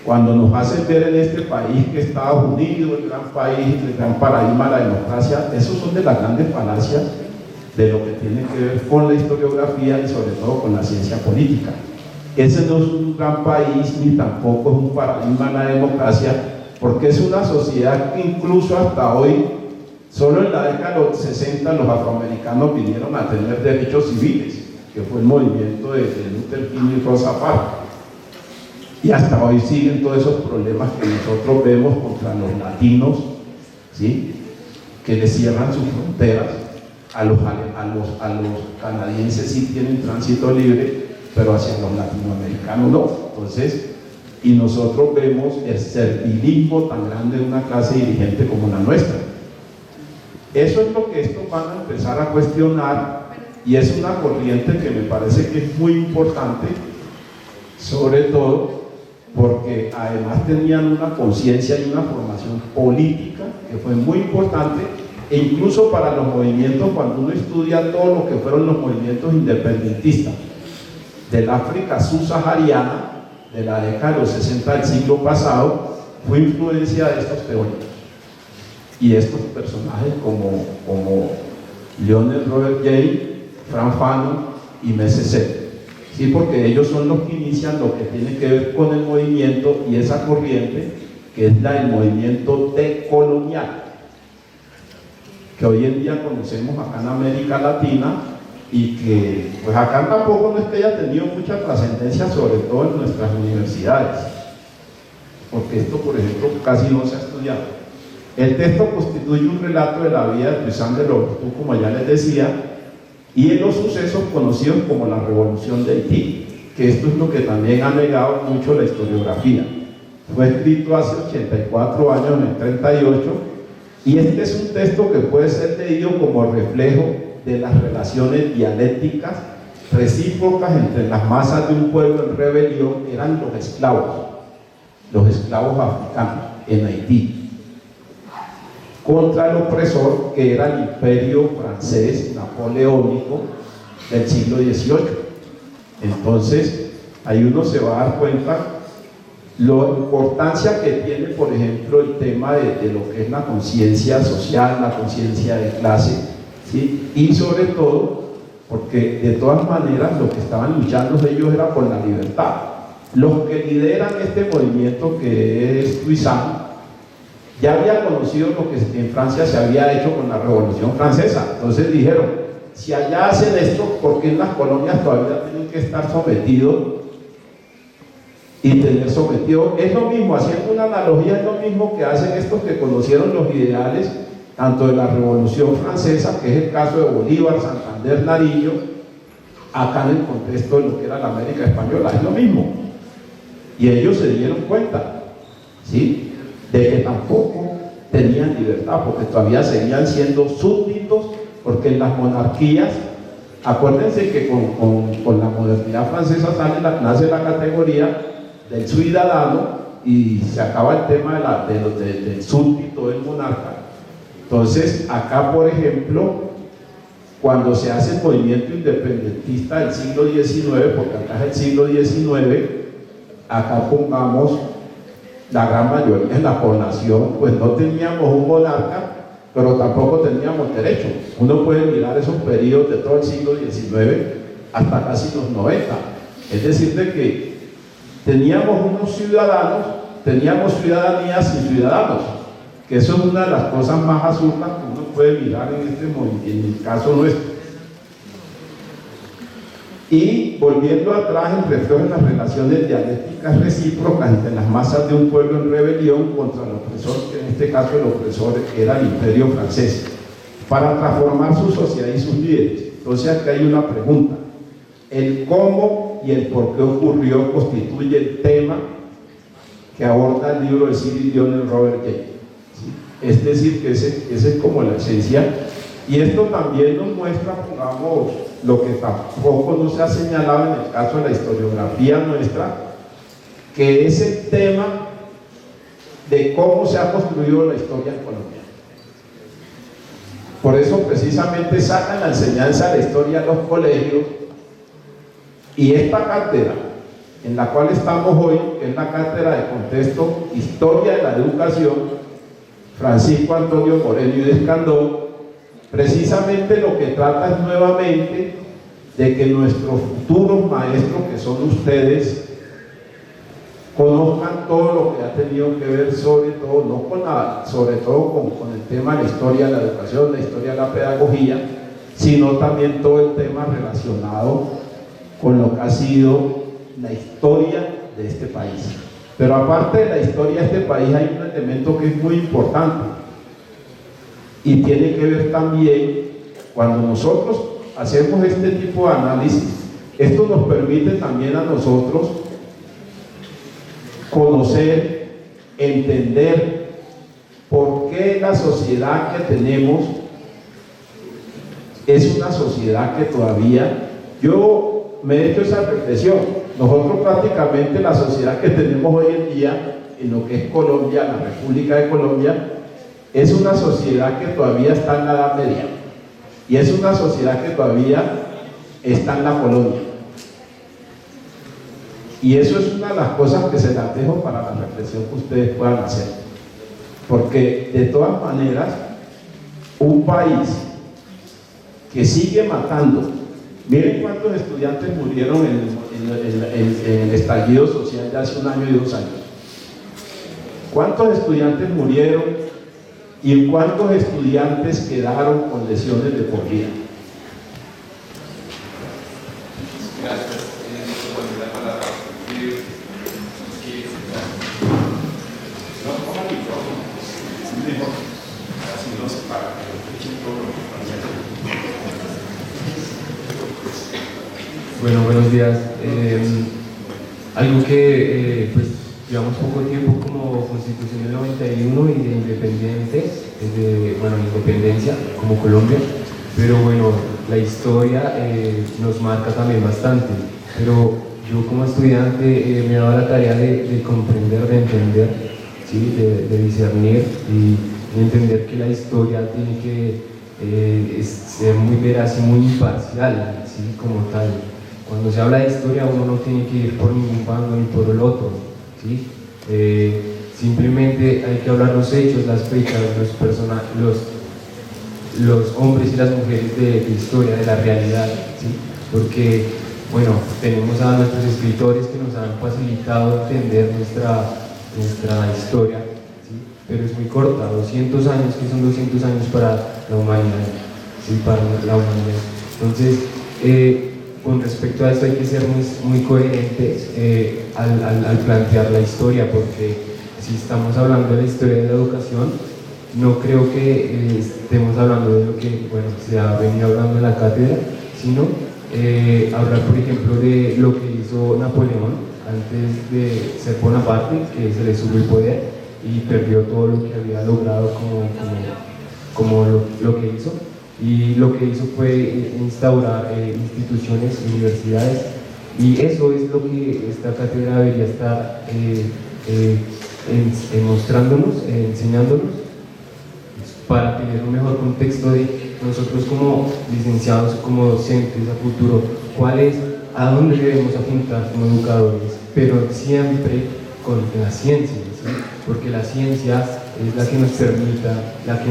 cuando nos hace ver en este país que Estados Unidos, el gran país, el gran paradigma de la democracia, esos son de las grandes falacias de lo que tiene que ver con la historiografía y sobre todo con la ciencia política. Ese no es un gran país ni tampoco es un paradigma de la democracia, porque es una sociedad que incluso hasta hoy, solo en la década de los 60 los afroamericanos vinieron a tener derechos civiles, que fue el movimiento de Luther King y Rosa Parks. Y hasta hoy siguen todos esos problemas que nosotros vemos contra los latinos, ¿sí?, que les cierran sus fronteras. A los canadienses sí tienen tránsito libre, pero hacia los latinoamericanos no. Entonces, y nosotros vemos el servilismo tan grande de una clase dirigente como la nuestra. Eso es lo que estos van a empezar a cuestionar, y es una corriente que me parece que es muy importante, sobre todo porque además tenían una conciencia y una formación política que fue muy importante, e incluso para los movimientos, cuando uno estudia todo lo que fueron los movimientos independentistas del África subsahariana de la década de los 60 del siglo pasado, fue influencia de estos teóricos y estos personajes como Lionel Robert James, Frantz Fanon y Messe. Sí, porque ellos son los que inician lo que tiene que ver con el movimiento y esa corriente que es el movimiento decolonial, que hoy en día conocemos acá en América Latina, y que pues acá tampoco no es que haya tenido mucha trascendencia, sobre todo en nuestras universidades, porque esto, por ejemplo, casi no se ha estudiado. El texto constituye un relato de la vida de Toussaint Louverture, como ya les decía, y en los sucesos conocidos como la Revolución de Haití, que esto es lo que también ha negado mucho la historiografía. Fue escrito hace 84 años, en el 38, y este es un texto que puede ser leído como reflejo de las relaciones dialécticas recíprocas entre las masas de un pueblo en rebelión. Eran los esclavos africanos en Haití, contra el opresor que era el imperio francés napoleónico del siglo XVIII. Entonces, ahí uno se va a dar cuenta la importancia que tiene, por ejemplo, el tema de lo que es la conciencia social, la conciencia de clase, ¿sí? Y sobre todo, porque de todas maneras lo que estaban luchando ellos era por la libertad. Los que lideran este movimiento, que es Toussaint, ya había conocido lo que en Francia se había hecho con la Revolución Francesa. Entonces dijeron, si allá hacen esto, ¿por qué en las colonias todavía tienen que estar sometidos y tener sometido? Es lo mismo, haciendo una analogía, es lo mismo que hacen estos que conocieron los ideales tanto de la Revolución Francesa, que es el caso de Bolívar, Santander, Nariño, acá en el contexto de lo que era la América Española. Es lo mismo, y ellos se dieron cuenta, ¿sí?, de que tampoco tenían libertad, porque todavía seguían siendo súbditos, porque en las monarquías, acuérdense que con la modernidad francesa nace la categoría del ciudadano y se acaba el tema del súbdito del monarca. Entonces, acá, por ejemplo, cuando se hace el movimiento independentista del siglo XIX, porque acá es el siglo XIX, acá pongamos la gran mayoría de la población, pues no teníamos un monarca, pero tampoco teníamos derecho. Uno puede mirar esos periodos de todo el siglo XIX hasta casi los 90. Es decir, de que teníamos unos ciudadanos, teníamos ciudadanía sin ciudadanos, que eso es una de las cosas más absurdas que uno puede mirar en el caso nuestro. Y volviendo atrás, el reflejo en las relaciones dialécticas recíprocas entre las masas de un pueblo en rebelión contra el opresor, que en este caso el opresor era el imperio francés, para transformar su sociedad y sus líderes. Entonces aquí hay una pregunta: el cómo y el por qué ocurrió constituye el tema que aborda el libro de Cyril Lionel Robert James, ¿sí? Es decir, que ese es como la esencia, y esto también nos muestra, pongamos, lo que tampoco no se ha señalado en el caso de la historiografía nuestra, que es el tema de cómo se ha construido la historia colonial. Por eso precisamente sacan la enseñanza de la historia a los colegios, y esta cátedra en la cual estamos hoy, que es la cátedra de contexto Historia de la Educación, Francisco Antonio Moreno y de Escandón, precisamente lo que trata es nuevamente de que nuestros futuros maestros, que son ustedes, conozcan todo lo que ha tenido que ver, sobre todo, no con sobre todo con el tema de la historia de la educación, la historia de la pedagogía, sino también todo el tema relacionado con lo que ha sido la historia de este país. Pero aparte de la historia de este país hay un elemento que es muy importante y tiene que ver también, cuando nosotros hacemos este tipo de análisis, esto nos permite también a nosotros conocer, entender por qué la sociedad que tenemos es una sociedad que todavía, yo me he hecho esa reflexión, nosotros prácticamente la sociedad que tenemos hoy en día en lo que es Colombia, la República de Colombia, es una sociedad que todavía está en la Edad Media y es una sociedad que todavía está en la colonia. Y eso es una de las cosas que se las dejo para la reflexión que ustedes puedan hacer. Porque de todas maneras, un país que sigue matando, miren cuántos estudiantes murieron en el estallido social de hace 1 año y 2 años. ¿Cuántos estudiantes murieron y cuántos estudiantes quedaron con lesiones de por vida? Bueno, buenos días. Algo que, pues, llevamos poco tiempo como Constitución del 91 y de independencia como Colombia, pero bueno, la historia nos marca también bastante. Pero yo como estudiante me he dado la tarea de comprender, de entender, ¿sí? de discernir y de entender que la historia tiene que ser muy veraz y muy imparcial, ¿sí? Como tal. Cuando se habla de historia uno no tiene que ir por ningún bando ni por el otro, ¿sí? Simplemente hay que hablar los hechos, las fechas, los hombres y las mujeres de historia, de la realidad, ¿sí? Porque, bueno, tenemos a nuestros escritores que nos han facilitado entender nuestra historia, ¿sí? Pero es muy corta, 200 años, que son 200 años para la humanidad, ¿sí? Para la humanidad. Entonces, con respecto a esto hay que ser muy coherentes al plantear la historia, porque si estamos hablando de la historia de la educación, no creo que estemos hablando de lo que, bueno, se ha venido hablando en la cátedra, sino hablar, por ejemplo, de lo que hizo Napoleón antes de ser Bonaparte, que se le subió el poder y perdió todo lo que había logrado como lo que hizo. Y lo que hizo fue instaurar instituciones, universidades, y eso es lo que esta cátedra debería estar mostrándonos, enseñándonos, para tener un mejor contexto de nosotros como licenciados, como docentes a futuro, a dónde debemos apuntar como educadores, pero siempre con la ciencia, ¿sí? Porque la ciencia es la que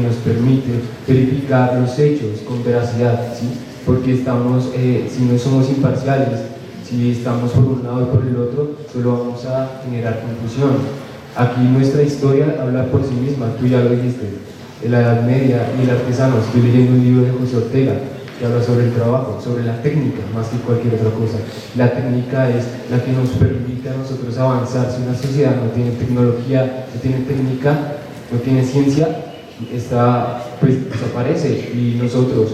nos permite verificar los hechos con veracidad, ¿sí? Porque si no somos imparciales, si estamos por un lado y por el otro, solo vamos a generar confusión. Aquí nuestra historia habla por sí misma, tú ya lo dijiste, de la Edad Media y el artesano. Estoy leyendo un libro de José Ortega que habla sobre el trabajo, sobre la técnica, más que cualquier otra cosa. La técnica es la que nos permite a nosotros avanzar. Si una sociedad no tiene tecnología, no tiene técnica, no tiene ciencia, pues desaparece. Y nosotros,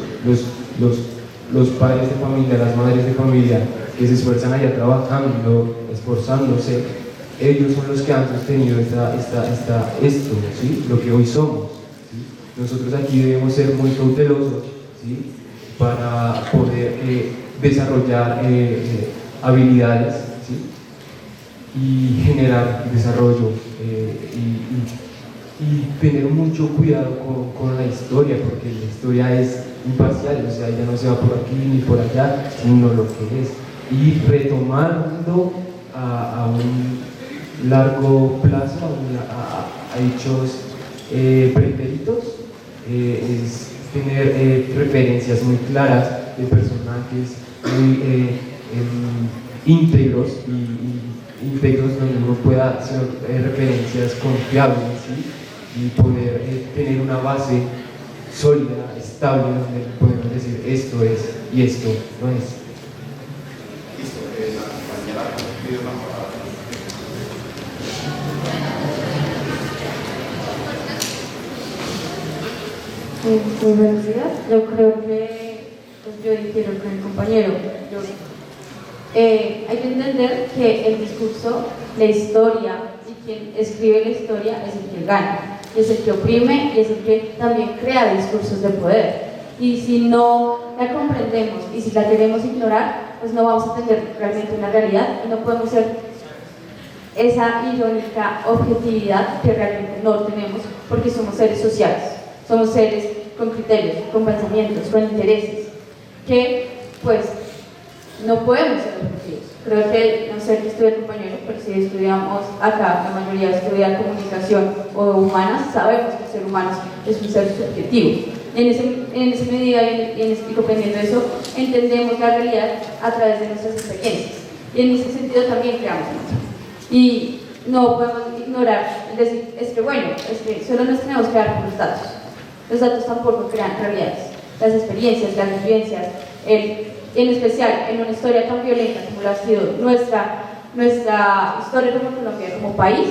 los padres de familia, las madres de familia, que se esfuerzan allá trabajando, esforzándose, ellos son los que han sostenido esto, ¿sí? Lo que hoy somos, ¿sí? Nosotros aquí debemos ser muy cautelosos, ¿sí? Para poder desarrollar habilidades, ¿sí? Y generar desarrollo y tener mucho cuidado con la historia, porque la historia es imparcial, o sea, ella no se va por aquí ni por allá, sino lo que es. Y retomando a un largo plazo, a hechos pretéritos, es tener referencias muy claras de personajes muy íntegros y íntegros donde uno pueda hacer referencias confiables, ¿sí? Y poder tener una base sólida, estable, donde podemos decir esto es y esto no es. Listo, la compañera pide una palabra. Muy buenos días. Yo creo que, pues yo difiero con el compañero. Hay que entender que el discurso, la historia y quien escribe la historia es el que gana, y es el que oprime y es el que también crea discursos de poder. Y si no la comprendemos y si la queremos ignorar, pues no vamos a entender realmente una realidad y no podemos ser esa irónica objetividad que realmente no tenemos, porque somos seres sociales, somos seres con criterios, con pensamientos, con intereses, que pues no podemos ser objetivos. Creo que, no sé qué estudia el compañero, pero si estudiamos acá, la mayoría estudia comunicación o humanas, sabemos que el ser humano es un ser subjetivo. En esa medida y comprendiendo eso, entendemos la realidad a través de nuestras experiencias. Y en ese sentido también creamos mucho. Y no podemos ignorar, es decir, es que solo nos tenemos que dar por los datos. Los datos tampoco crean realidades. Las experiencias, las vivencias, en especial en una historia tan violenta como lo ha sido nuestra historia como Colombia, como país,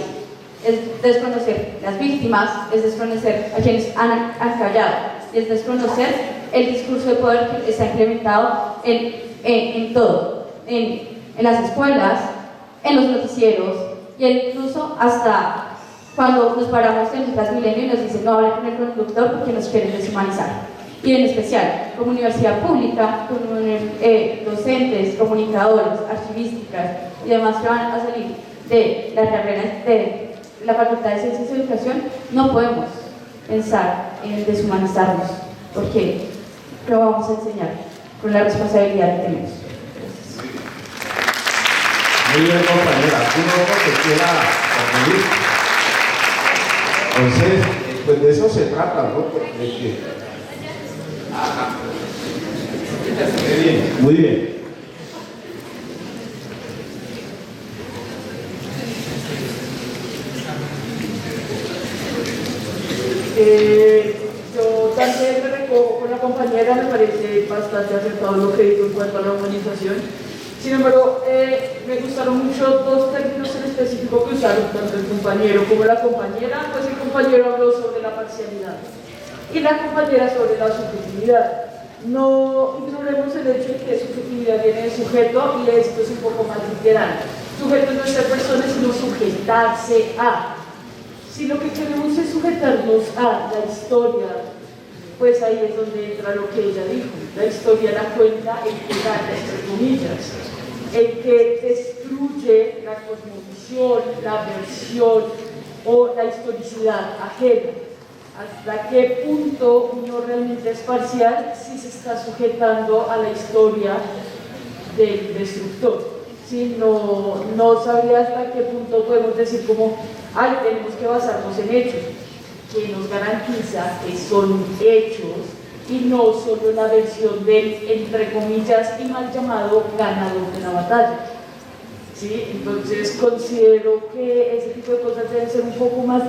es desconocer las víctimas, es desconocer a quienes han callado, es desconocer el discurso de poder que está implementado en todo, en las escuelas, en los noticieros, y incluso hasta cuando nos paramos en Transmilenio y nos dicen no hablen con el conductor porque nos quieren deshumanizar. Y en especial, como universidad pública, como docentes, comunicadores, archivísticas y demás que van a salir de la carrera de la Facultad de Ciencias y Educación, no podemos pensar en deshumanizarnos, porque lo vamos a enseñar con la responsabilidad que tenemos. Muy bien, compañera. ¿Algún otro que quiera concluir? Entonces, pues de eso se trata, ¿no? De que... Muy bien, muy bien. Yo también me recojo con la compañera, me parece bastante acertado lo que dijo en cuanto a la humanización. Sin embargo, me gustaron mucho dos términos en específico que usaron tanto el compañero como la compañera. Pues el compañero habló sobre la parcialidad y la compañera sobre la subjetividad. No ignoremos el hecho de que subjetividad viene de sujeto, y esto es un poco más literal. Sujeto no es ser persona, sino sujetarse a. Si lo que queremos es sujetarnos a la historia, pues ahí es donde entra lo que ella dijo. La historia la cuenta el que gana, entre comillas, el que destruye la cosmovisión, la versión o la historicidad ajena. ¿Hasta qué punto uno realmente es parcial si se está sujetando a la historia del destructor? ¿Sí? No sabría hasta qué punto podemos decir como, tenemos que basarnos en hechos, que nos garantiza que son hechos y no solo la versión del, entre comillas, y mal llamado ganador de la batalla. ¿Sí? Entonces considero que ese tipo de cosas deben ser un poco más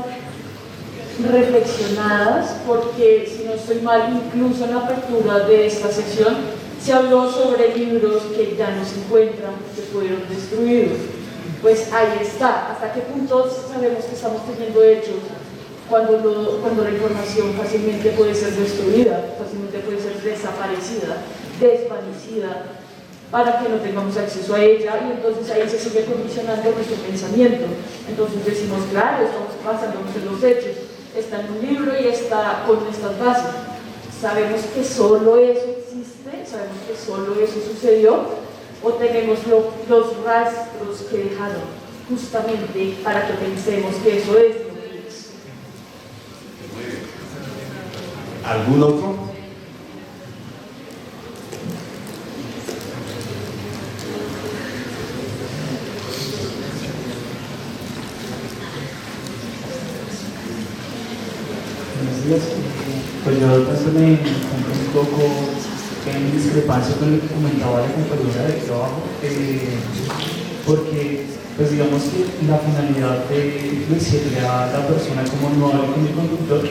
reflexionadas, porque si no estoy mal, incluso en la apertura de esta sesión se habló sobre libros que ya no se encuentran, que fueron destruidos. Pues ahí está, hasta qué punto sabemos que estamos teniendo hechos cuando la información fácilmente puede ser destruida, fácilmente puede ser desaparecida, desvanecida, para que no tengamos acceso a ella, y entonces ahí se sigue condicionando nuestro pensamiento. Entonces decimos, claro, estamos basándonos en los hechos, está en un libro y está con estas bases. Sabemos que solo eso existe, sabemos que solo eso sucedió, o tenemos los rastros que dejaron justamente para que pensemos que eso es lo que es. ¿Algún otro? Pues yo también me encontré un poco en discrepancia con lo que comentaba la compañera de trabajo, porque pues digamos que la finalidad de decirle a la persona como no hable con el conductor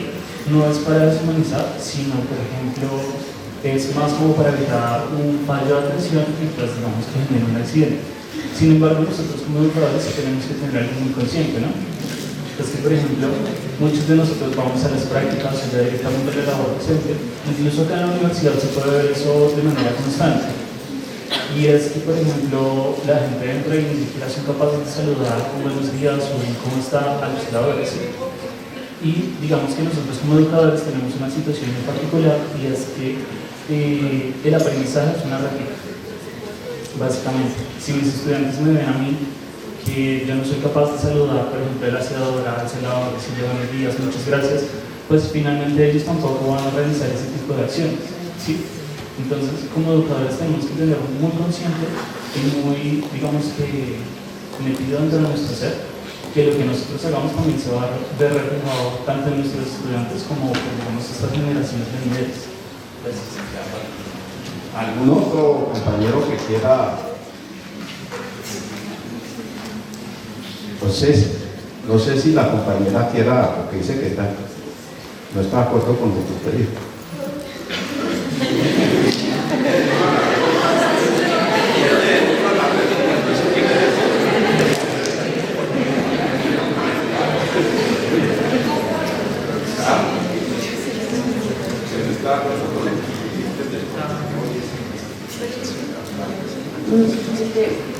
no es para deshumanizar, sino por ejemplo es más como para evitar un fallo de atención y pues digamos que genere un accidente. Sin embargo, nosotros como educadores tenemos que tener algo muy consciente, ¿no? Es que, por ejemplo, muchos de nosotros vamos a las prácticas ya directamente de la labor docente, incluso acá en la universidad se puede ver eso de manera constante. Y es que, por ejemplo, la gente entra y ni siquiera son capaces de saludar con buenos días o cómo está a los cuidadores. Y digamos que nosotros como educadores tenemos una situación en particular y es que el aprendizaje es una réplica. Básicamente, si mis estudiantes me ven a mí que yo no soy capaz de saludar, por ejemplo, el aseador, al celador, decirle buenos días, muchas gracias, pues finalmente ellos tampoco van a realizar ese tipo de acciones, ¿sí? Entonces, como educadores tenemos que tener muy consciente y muy, digamos que, metido dentro de nuestro ser, que lo que nosotros hagamos también se va a ver reflejado tanto en nuestros estudiantes como en estas generaciones de niveles. Gracias. ¿Algún otro compañero que quiera? No sé si la compañera quiera, porque dice que no está de acuerdo con lo que usted dijo.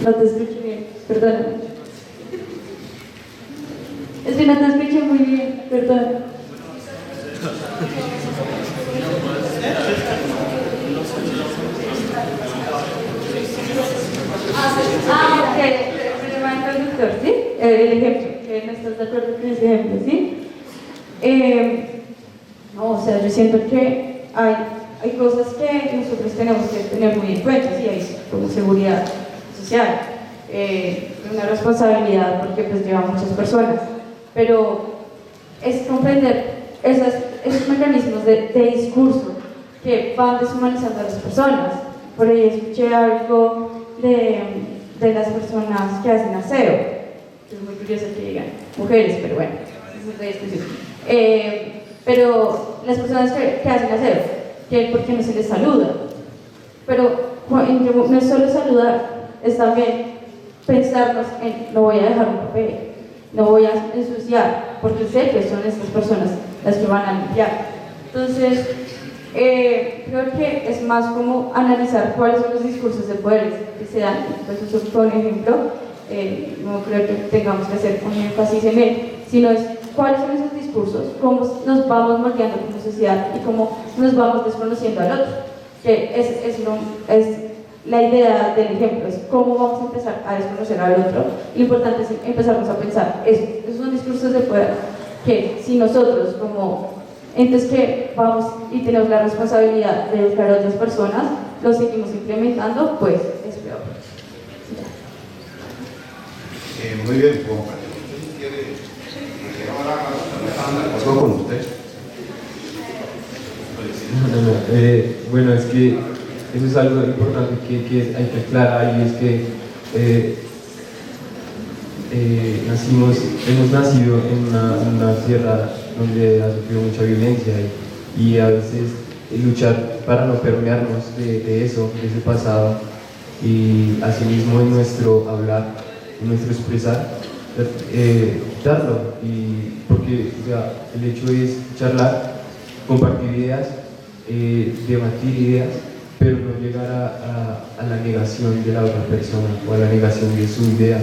No te escucho bien, perdón. Es que no te escucho muy bien, perdón. Ok, el problema del conductor, ¿sí? El ejemplo, que no estás de acuerdo con ese ejemplo, ¿sí? No, o sea, yo siento que hay cosas que nosotros tenemos que tener muy en cuenta, ¿sí? Hay como seguridad social, una responsabilidad porque pues lleva a muchas personas, pero es comprender esos mecanismos de discurso que van deshumanizando a las personas. Por ahí escuché algo de las personas que hacen aseo, es muy curioso que digan mujeres, pero bueno, es otra discusión. Pero las personas que hacen aseo, que porque no se les saluda, pero no es solo saludar, es también pensarnos en no voy a dejar un papel, no voy a ensuciar, porque sé que son estas personas las que van a limpiar. Entonces, creo que es más como analizar cuáles son los discursos de poder que se dan. Entonces, eso fue un ejemplo, no creo que tengamos que hacer un énfasis en él, sino es cuáles son esos discursos, cómo nos vamos moldeando como sociedad y cómo nos vamos desconociendo al otro, que es la idea del ejemplo, es cómo vamos a empezar a desconocer al otro. Lo importante es empezarnos a pensar, esos son discursos de poder que si nosotros como entes que vamos y tenemos la responsabilidad de educar a otras personas, los seguimos implementando, pues es peor. Muy bien, compañero. ¿Están de acuerdo con usted? Bueno, es que eso es algo importante que hay que aclarar, y es que hemos nacido en una tierra donde ha sufrido mucha violencia y a veces luchar para no permearnos de eso, de ese pasado, y asimismo en nuestro hablar, en nuestro expresar, darlo, y porque o sea, el hecho es charlar, compartir ideas, debatir ideas, pero no llegar a la negación de la otra persona o a la negación de su idea,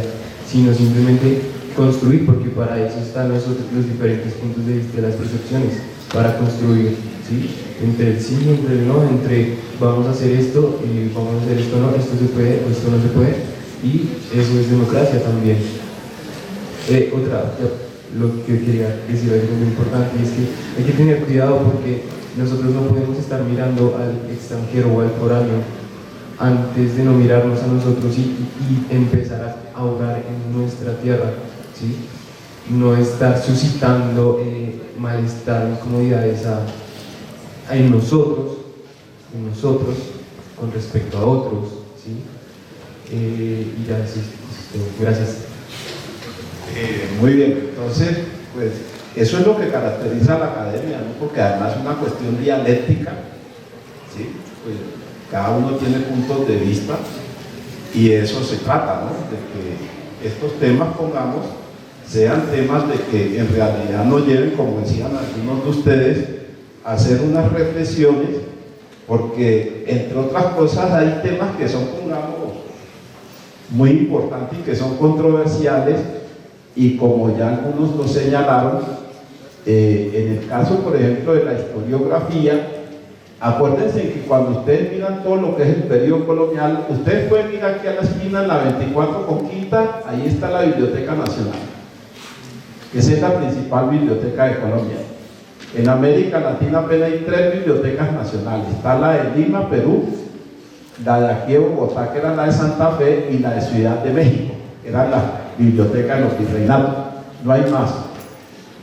sino simplemente construir, porque para eso están los diferentes puntos de vista de las percepciones, para construir, ¿sí? Entre el sí y entre el no, entre vamos a hacer esto y vamos a hacer esto, no, esto se puede o esto no se puede, y eso es democracia también. Lo que quería decir algo muy importante, y es que hay que tener cuidado porque nosotros no podemos estar mirando al extranjero o al foráneo antes de no mirarnos a nosotros y empezar a orar en nuestra tierra, ¿sí? No estar suscitando malestar, incomodidades en nosotros, con respecto a otros, ¿sí? Y ya, sí, gracias. Muy bien, entonces, pues eso es lo que caracteriza a la academia, ¿no? Porque además es una cuestión dialéctica, ¿sí? Pues cada uno tiene puntos de vista y de eso se trata, ¿no? De que estos temas, pongamos, sean temas de que en realidad nos lleven, como decían algunos de ustedes, a hacer unas reflexiones, porque entre otras cosas hay temas que son, pongamos, muy importantes y que son controversiales, y como ya algunos lo señalaron, en el caso, por ejemplo, de la historiografía, acuérdense que cuando ustedes miran todo lo que es el periodo colonial, ustedes pueden ir aquí a la esquina, en la 24 con Quinta, ahí está la Biblioteca Nacional. Esa es la principal biblioteca de Colombia. En América Latina apenas hay 3 bibliotecas nacionales. Está la de Lima, Perú, la de aquí de Bogotá, que era la de Santa Fe, y la de Ciudad de México, que era la biblioteca de los virreinatos. No hay más.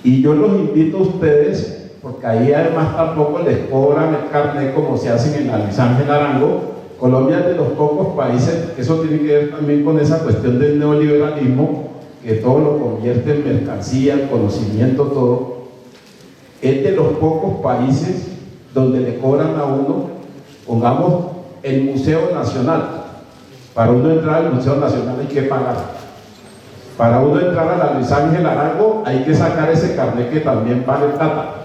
Y yo los invito a ustedes, porque ahí además tampoco les cobran el carnet como se hacen en la Luis Ángel Arango. Colombia es de los pocos países, eso tiene que ver también con esa cuestión del neoliberalismo, que todo lo convierte en mercancía, en conocimiento, todo. Es de los pocos países donde le cobran a uno, pongamos, el Museo Nacional. Para uno entrar al Museo Nacional hay que pagar. Para uno entrar a la Luis Ángel Arango hay que sacar ese carnet que también vale plata,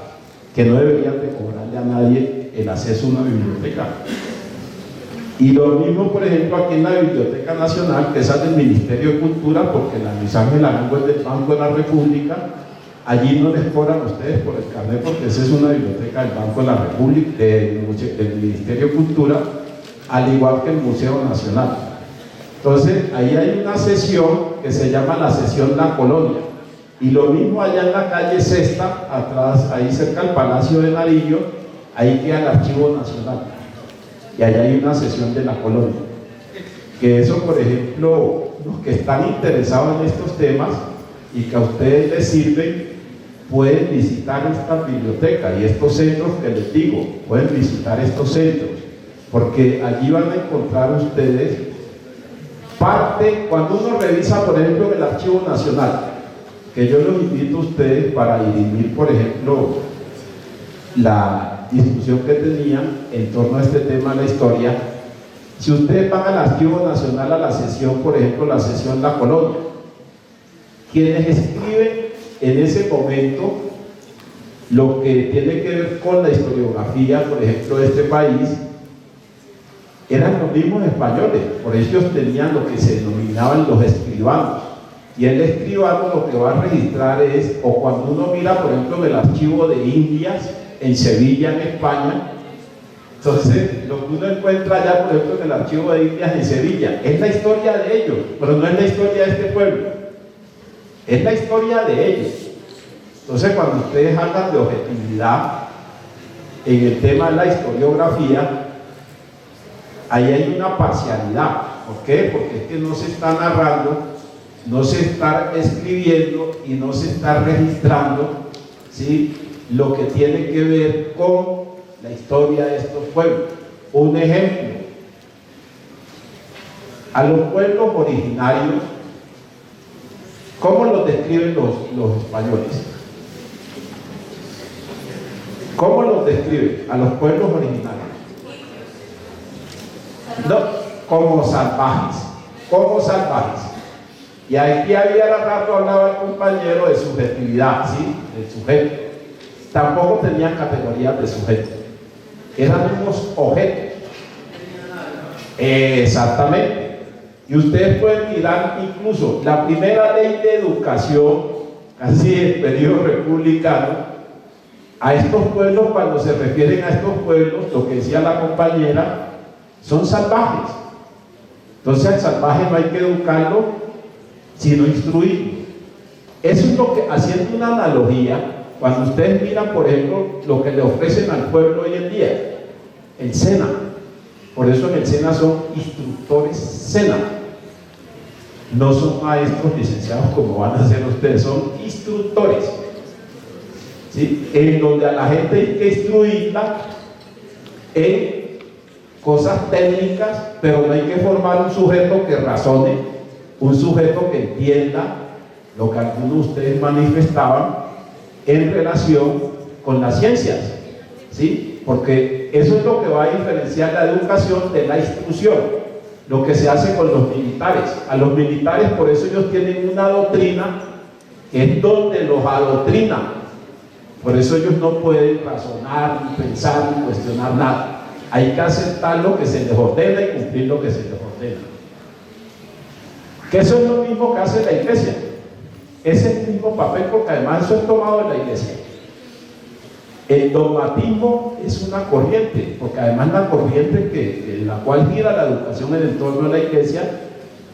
que no deberían de cobrarle a nadie el acceso a una biblioteca. Y lo mismo, por ejemplo, aquí en la Biblioteca Nacional, que esa es del Ministerio de Cultura, porque la Luis Ángel Arango es del Banco de la República. Allí no les cobran a ustedes por el carnet, porque esa es una biblioteca del Banco de la República, del Ministerio de Cultura, al igual que el Museo Nacional. Entonces, ahí hay una sesión que se llama la sesión La Colonia, y lo mismo allá en la calle Sexta, atrás, ahí cerca del Palacio de Nariño, ahí queda el Archivo Nacional, y allá hay una sesión de La Colonia, que eso, por ejemplo, los que están interesados en estos temas y que a ustedes les sirven, pueden visitar esta biblioteca y estos centros que les digo, pueden visitar estos centros, porque allí van a encontrar ustedes parte. Cuando uno revisa, por ejemplo, el Archivo Nacional, que yo los invito a ustedes para dirimir, por ejemplo, la discusión que tenían en torno a este tema de la historia. Si ustedes van al Archivo Nacional a la sesión, por ejemplo, la sesión La Colonia, quienes escriben en ese momento lo que tiene que ver con la historiografía, por ejemplo, de este país, eran los mismos españoles. Por ellos tenían lo que se denominaban los escribanos, y el escribano lo que va a registrar es, o cuando uno mira, por ejemplo, el archivo de Indias en Sevilla, en España, entonces lo que uno encuentra allá, por ejemplo, en el archivo de Indias en Sevilla, es la historia de ellos, pero no es la historia de este pueblo, es la historia de ellos. Entonces, cuando ustedes hablan de objetividad en el tema de la historiografía, ahí hay una parcialidad. ¿Por qué? Porque es que no se está narrando, no se está escribiendo y no se está registrando, ¿sí?, lo que tiene que ver con la historia de estos pueblos. Un ejemplo: a los pueblos originarios, ¿cómo los describen los españoles? ¿Cómo los describen a los pueblos originarios? No, como salvajes, como salvajes. Y aquí había rato hablaba el compañero de subjetividad, ¿sí?, del sujeto. Tampoco tenían categorías de sujeto, eran unos objetos. Exactamente. Y ustedes pueden mirar incluso la primera ley de educación, casi del periodo republicano, a estos pueblos. Cuando se refieren a estos pueblos, lo que decía la compañera, son salvajes. Entonces al salvaje no hay que educarlo, sino instruirlo. Eso es lo que, haciendo una analogía, cuando ustedes miran, por ejemplo, lo que le ofrecen al pueblo hoy en día, el SENA. Por eso en el SENA son instructores SENA, no son maestros licenciados como van a ser ustedes, son instructores, ¿sí?, en donde a la gente hay que instruirla en cosas técnicas, pero no hay que formar un sujeto que razone, un sujeto que entienda lo que algunos de ustedes manifestaban en relación con las ciencias, ¿sí? Porque eso es lo que va a diferenciar la educación de la instrucción, lo que se hace con los militares. A los militares, por eso ellos tienen una doctrina que es donde los adoctrinan, por eso ellos no pueden razonar, ni pensar, ni cuestionar nada. Hay que aceptar lo que se les ordena y cumplir lo que se les ordena. Que eso es lo mismo que hace la iglesia. Es el mismo papel, porque además eso es tomado de la iglesia. El dogmatismo es una corriente, porque además la corriente en la cual gira la educación en el entorno de la iglesia,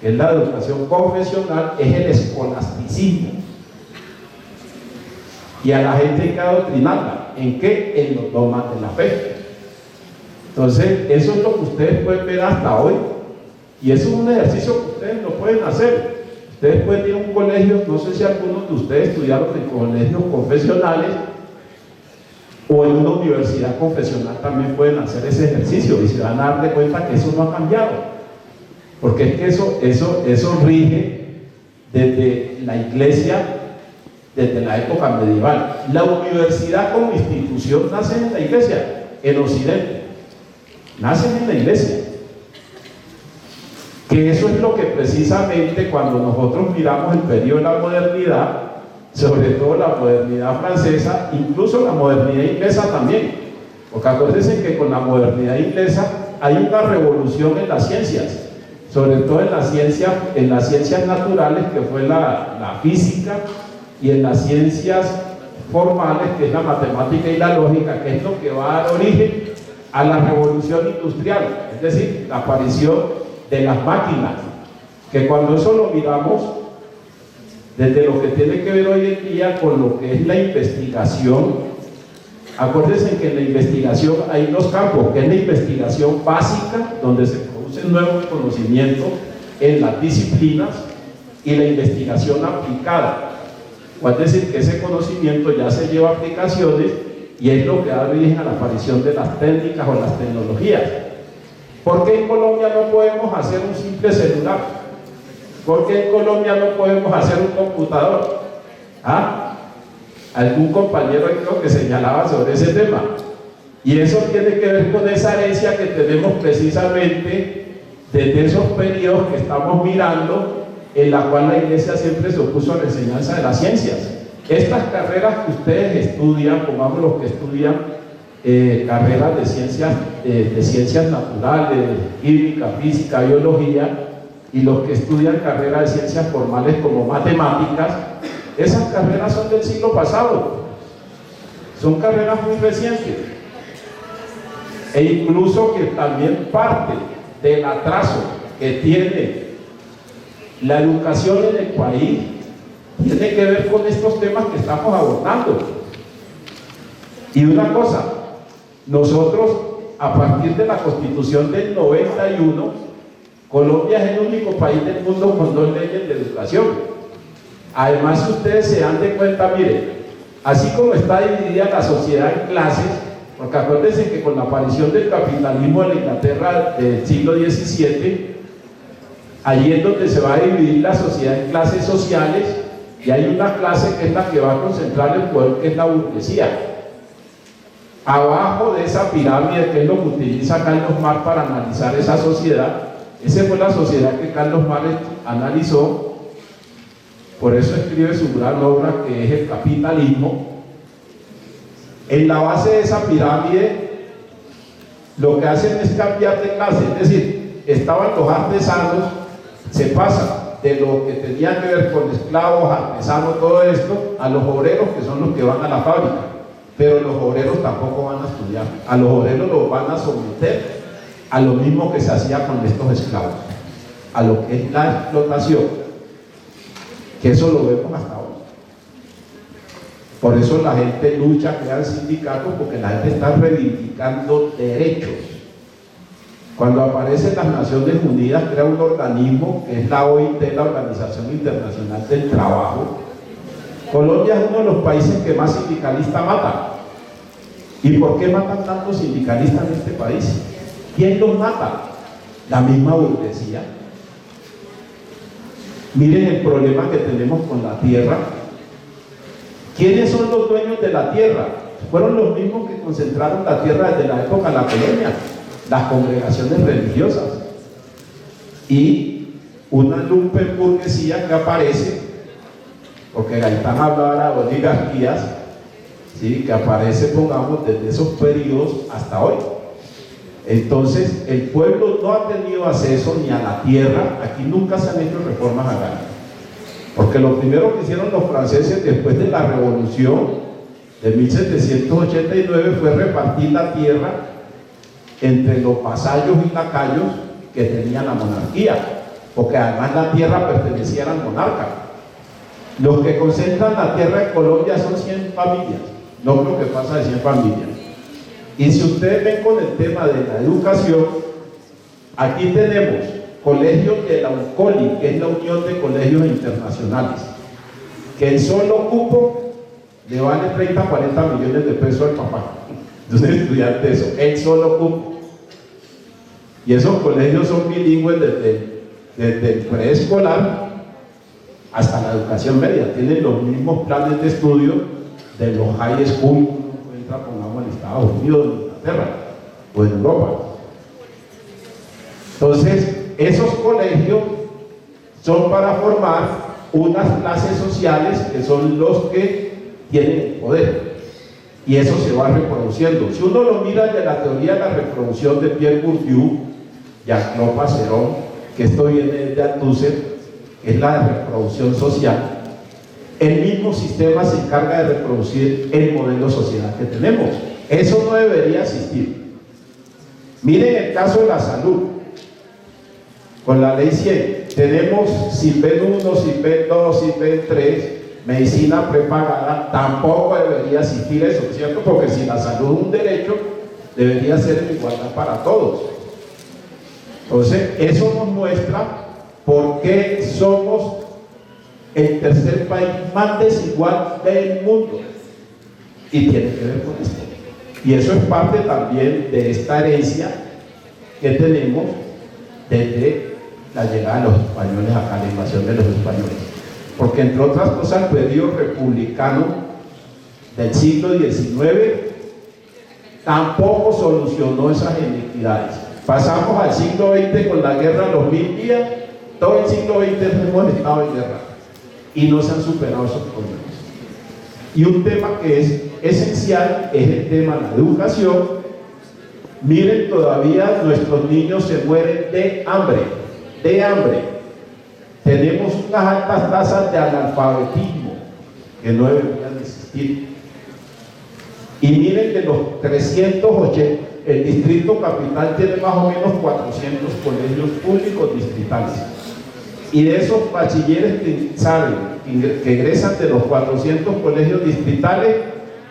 que es la educación confesional, es el escolasticismo. Y a la gente hay que adoctrinarla. ¿En qué? En los dogmas de la fe. Entonces, eso es lo que ustedes pueden ver hasta hoy. Y eso es un ejercicio que ustedes no pueden hacer. Ustedes pueden ir a un colegio, no sé si algunos de ustedes estudiaron en colegios confesionales o en una universidad confesional, también pueden hacer ese ejercicio y se van a dar de cuenta que eso no ha cambiado. Porque es que eso rige desde la iglesia, desde la época medieval. La universidad como institución nace en la iglesia, en Occidente. Nacen en la iglesia. Que eso es lo que precisamente cuando nosotros miramos el periodo de la modernidad, sobre todo la modernidad francesa, incluso la modernidad inglesa también, porque acuérdense que con la modernidad inglesa hay una revolución en las ciencias, sobre todo en las ciencias naturales, que fue la física, y en las ciencias formales, que es la matemática y la lógica, que es lo que va a dar origen a la revolución industrial, es decir, la aparición de las máquinas, que cuando eso lo miramos desde lo que tiene que ver hoy en día con lo que es la investigación, acuérdense que en la investigación hay dos campos, que es la investigación básica, donde se producen nuevos conocimientos en las disciplinas, y la investigación aplicada, es decir, que ese conocimiento ya se lleva a aplicaciones y es lo que da origen a la aparición de las técnicas o las tecnologías. ¿Por qué en Colombia no podemos hacer un simple celular? ¿Por qué en Colombia no podemos hacer un computador? ¿Ah? Algún compañero ahí creo que señalaba sobre ese tema. Y eso tiene que ver con esa herencia que tenemos precisamente desde esos periodos que estamos mirando, en la cual la iglesia siempre se opuso a la enseñanza de las ciencias. Estas carreras que ustedes estudian, pongamos los que estudian carreras de ciencias naturales, química, física, biología, y los que estudian carreras de ciencias formales como matemáticas, esas carreras son del siglo pasado, son carreras muy recientes, e incluso que también parte del atraso que tiene la educación en el país tiene que ver con estos temas que estamos abordando. Y una cosa, nosotros a partir de la Constitución del 91, Colombia es el único país del mundo con 2 leyes de educación. Además, si ustedes se dan de cuenta, miren, así como está dividida la sociedad en clases, porque acuérdense que con la aparición del capitalismo en la Inglaterra del siglo XVII, allí es donde se va a dividir la sociedad en clases sociales, y hay una clase que es la que va a concentrar el poder, que es la burguesía. Abajo de esa pirámide, que es lo que utiliza Carlos Marx para analizar esa sociedad, esa fue la sociedad que Carlos Marx analizó, por eso escribe su gran obra que es El capitalismo. En la base de esa pirámide lo que hacen es cambiar de clase, es decir, estaban los artesanos, se pasa de lo que tenía que ver con esclavos, artesanos, todo esto, a los obreros, que son los que van a la fábrica, pero los obreros tampoco van a estudiar, a los obreros los van a someter a lo mismo que se hacía con estos esclavos, a lo que es la explotación, que eso lo vemos hasta ahora. Por eso la gente lucha, crea sindicatos, porque la gente está reivindicando derechos. Cuando aparecen las Naciones Unidas, crea un organismo que es la OIT, la Organización Internacional del Trabajo. Colombia es uno de los países que más sindicalistas mata. ¿Y por qué matan tantos sindicalistas en este país? ¿Quién los mata? La misma burguesía. Miren el problema que tenemos con la tierra. ¿Quiénes son los dueños de la tierra? Fueron los mismos que concentraron la tierra desde la época de la colonia, las congregaciones religiosas. Y una lumpen burguesía que aparece, porque Gaitán hablaba de oligarquías, ¿sí? Que aparece, pongamos, desde esos periodos hasta hoy. Entonces, el pueblo no ha tenido acceso ni a la tierra. Aquí nunca se han hecho reformas agrarias, porque lo primero que hicieron los franceses después de la revolución de 1789 fue repartir la tierra entre los vasallos y lacayos que tenía la monarquía, porque además la tierra pertenecía al monarca. Los que concentran la tierra en Colombia son 100 familias, no creo que pasa de 100 familias. Y si ustedes ven con el tema de la educación, aquí tenemos colegios de la UNCOLI, que es la Unión de Colegios Internacionales, que el solo cupo le vale 30 a 40 millones de pesos al papá de un estudiante de eso, el solo cupo. Y esos colegios son bilingües desde el preescolar hasta la educación media, tienen los mismos planes de estudio de los high school que uno encuentra, pongamos, en Estados Unidos, en Inglaterra o en Europa. Entonces, esos colegios son para formar unas clases sociales que son los que tienen el poder, y eso se va reproduciendo. Si uno lo mira de la teoría de la reproducción de Pierre Bourdieu, Jean-Claude Passeron, que esto viene de Althusser, que es la reproducción social, el mismo sistema se encarga de reproducir el modelo de sociedad que tenemos. Eso no debería existir. Miren el caso de la salud. Con la ley 100 tenemos SINVEN 1, SINVEN 2, SINVEN 3, medicina prepagada. Tampoco debería existir eso, ¿cierto? Porque si la salud es un derecho, debería ser en igualdad para todos. Entonces, eso nos muestra por qué somos el tercer país más desigual del mundo, y tiene que ver con esto. Y eso es parte también de esta herencia que tenemos desde la llegada de los españoles acá, la invasión de los españoles. Porque entre otras cosas, el periodo republicano del siglo XIX tampoco solucionó esas inequidades. Pasamos al siglo XX con la guerra de los 1000 días, todo el siglo XX hemos estado en guerra y no se han superado esos problemas. Y un tema que es esencial es el tema de la educación. Miren, todavía nuestros niños se mueren de hambre, de hambre. Tenemos unas altas tasas de analfabetismo que no deberían existir. Y miren que los 380, el distrito capital tiene más o menos 400 colegios públicos distritales. Y de esos bachilleres que salen, que egresan de los 400 colegios distritales,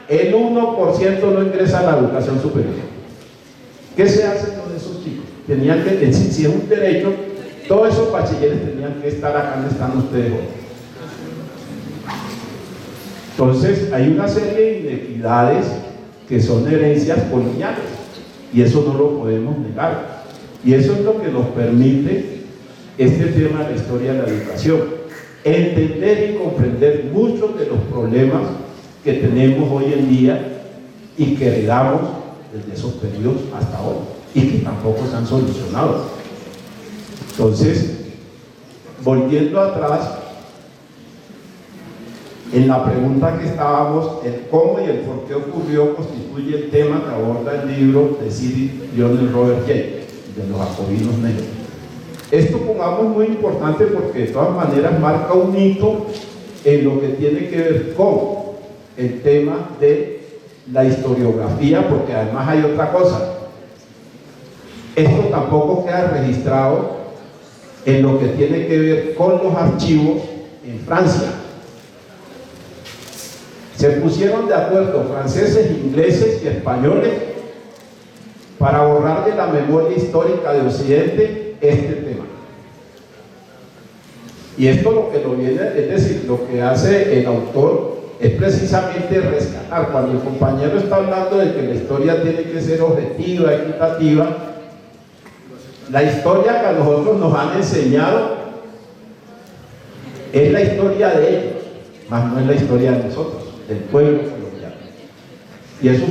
el 1% no ingresa a la educación superior. ¿Qué se hace con esos chicos? Tenían que, si es un derecho, todos esos bachilleres tenían que estar acá donde están ustedes hoy. Entonces, hay una serie de inequidades que son herencias coloniales, y eso no lo podemos negar. Y eso es lo que nos permite este tema de la historia de la educación, entender y comprender muchos de los problemas que tenemos hoy en día y que heredamos desde esos periodos hasta hoy, y que tampoco se han solucionado. Entonces, volviendo atrás, en la pregunta que estábamos, el cómo y el por qué ocurrió constituye el tema que aborda el libro de Sir Lionel Robert Jay, de los jacobinos negros. Esto, pongamos, muy importante porque de todas maneras marca un hito en lo que tiene que ver con el tema de la historiografía, porque además hay otra cosa. Esto tampoco queda registrado en lo que tiene que ver con los archivos en Francia. Se pusieron de acuerdo franceses, ingleses y españoles para borrar de la memoria histórica de Occidente este tema. Y esto lo que lo viene, es decir, lo que hace el autor es precisamente rescatar. Cuando el compañero está hablando de que la historia tiene que ser objetiva, equitativa, La historia que a nosotros nos han enseñado es la historia de ellos, más no es la historia de nosotros, del pueblo colombiano. Y eso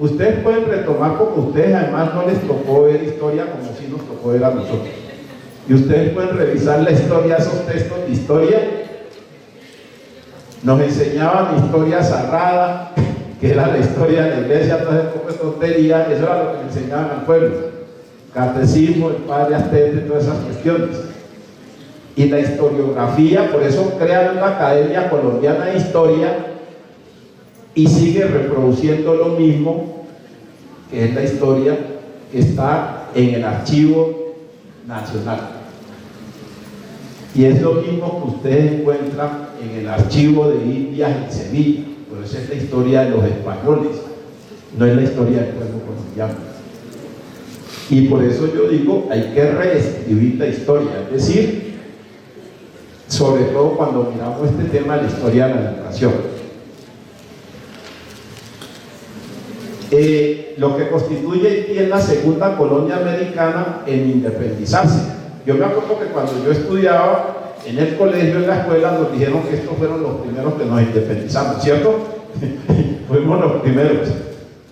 ustedes pueden retomar, porque ustedes además no les tocó ver historia como si nos tocó ver a nosotros. Y ustedes pueden revisar la historia, esos textos de historia. Nos enseñaban historia sagrada, que era la historia de la iglesia, toda esa tontería, eso era lo que le enseñaban al pueblo. Catecismo, el padre Astete, todas esas cuestiones. Y la historiografía, por eso crean una Academia Colombiana de Historia y sigue reproduciendo lo mismo, que es la historia que está en el Archivo Nacional. Y es lo mismo que ustedes encuentran en el Archivo de Indias en Sevilla. Pero esa es la historia de los españoles, no es la historia del pueblo colombiano. Y por eso yo digo, hay que reescribir la historia, es decir, sobre todo cuando miramos este tema de la historia de la educación. Lo que constituye Haití es la segunda colonia americana en independizarse. Yo me acuerdo que cuando yo estudiaba en el colegio, en la escuela, nos dijeron que estos fueron los primeros que nos independizamos, ¿cierto? Fuimos los primeros,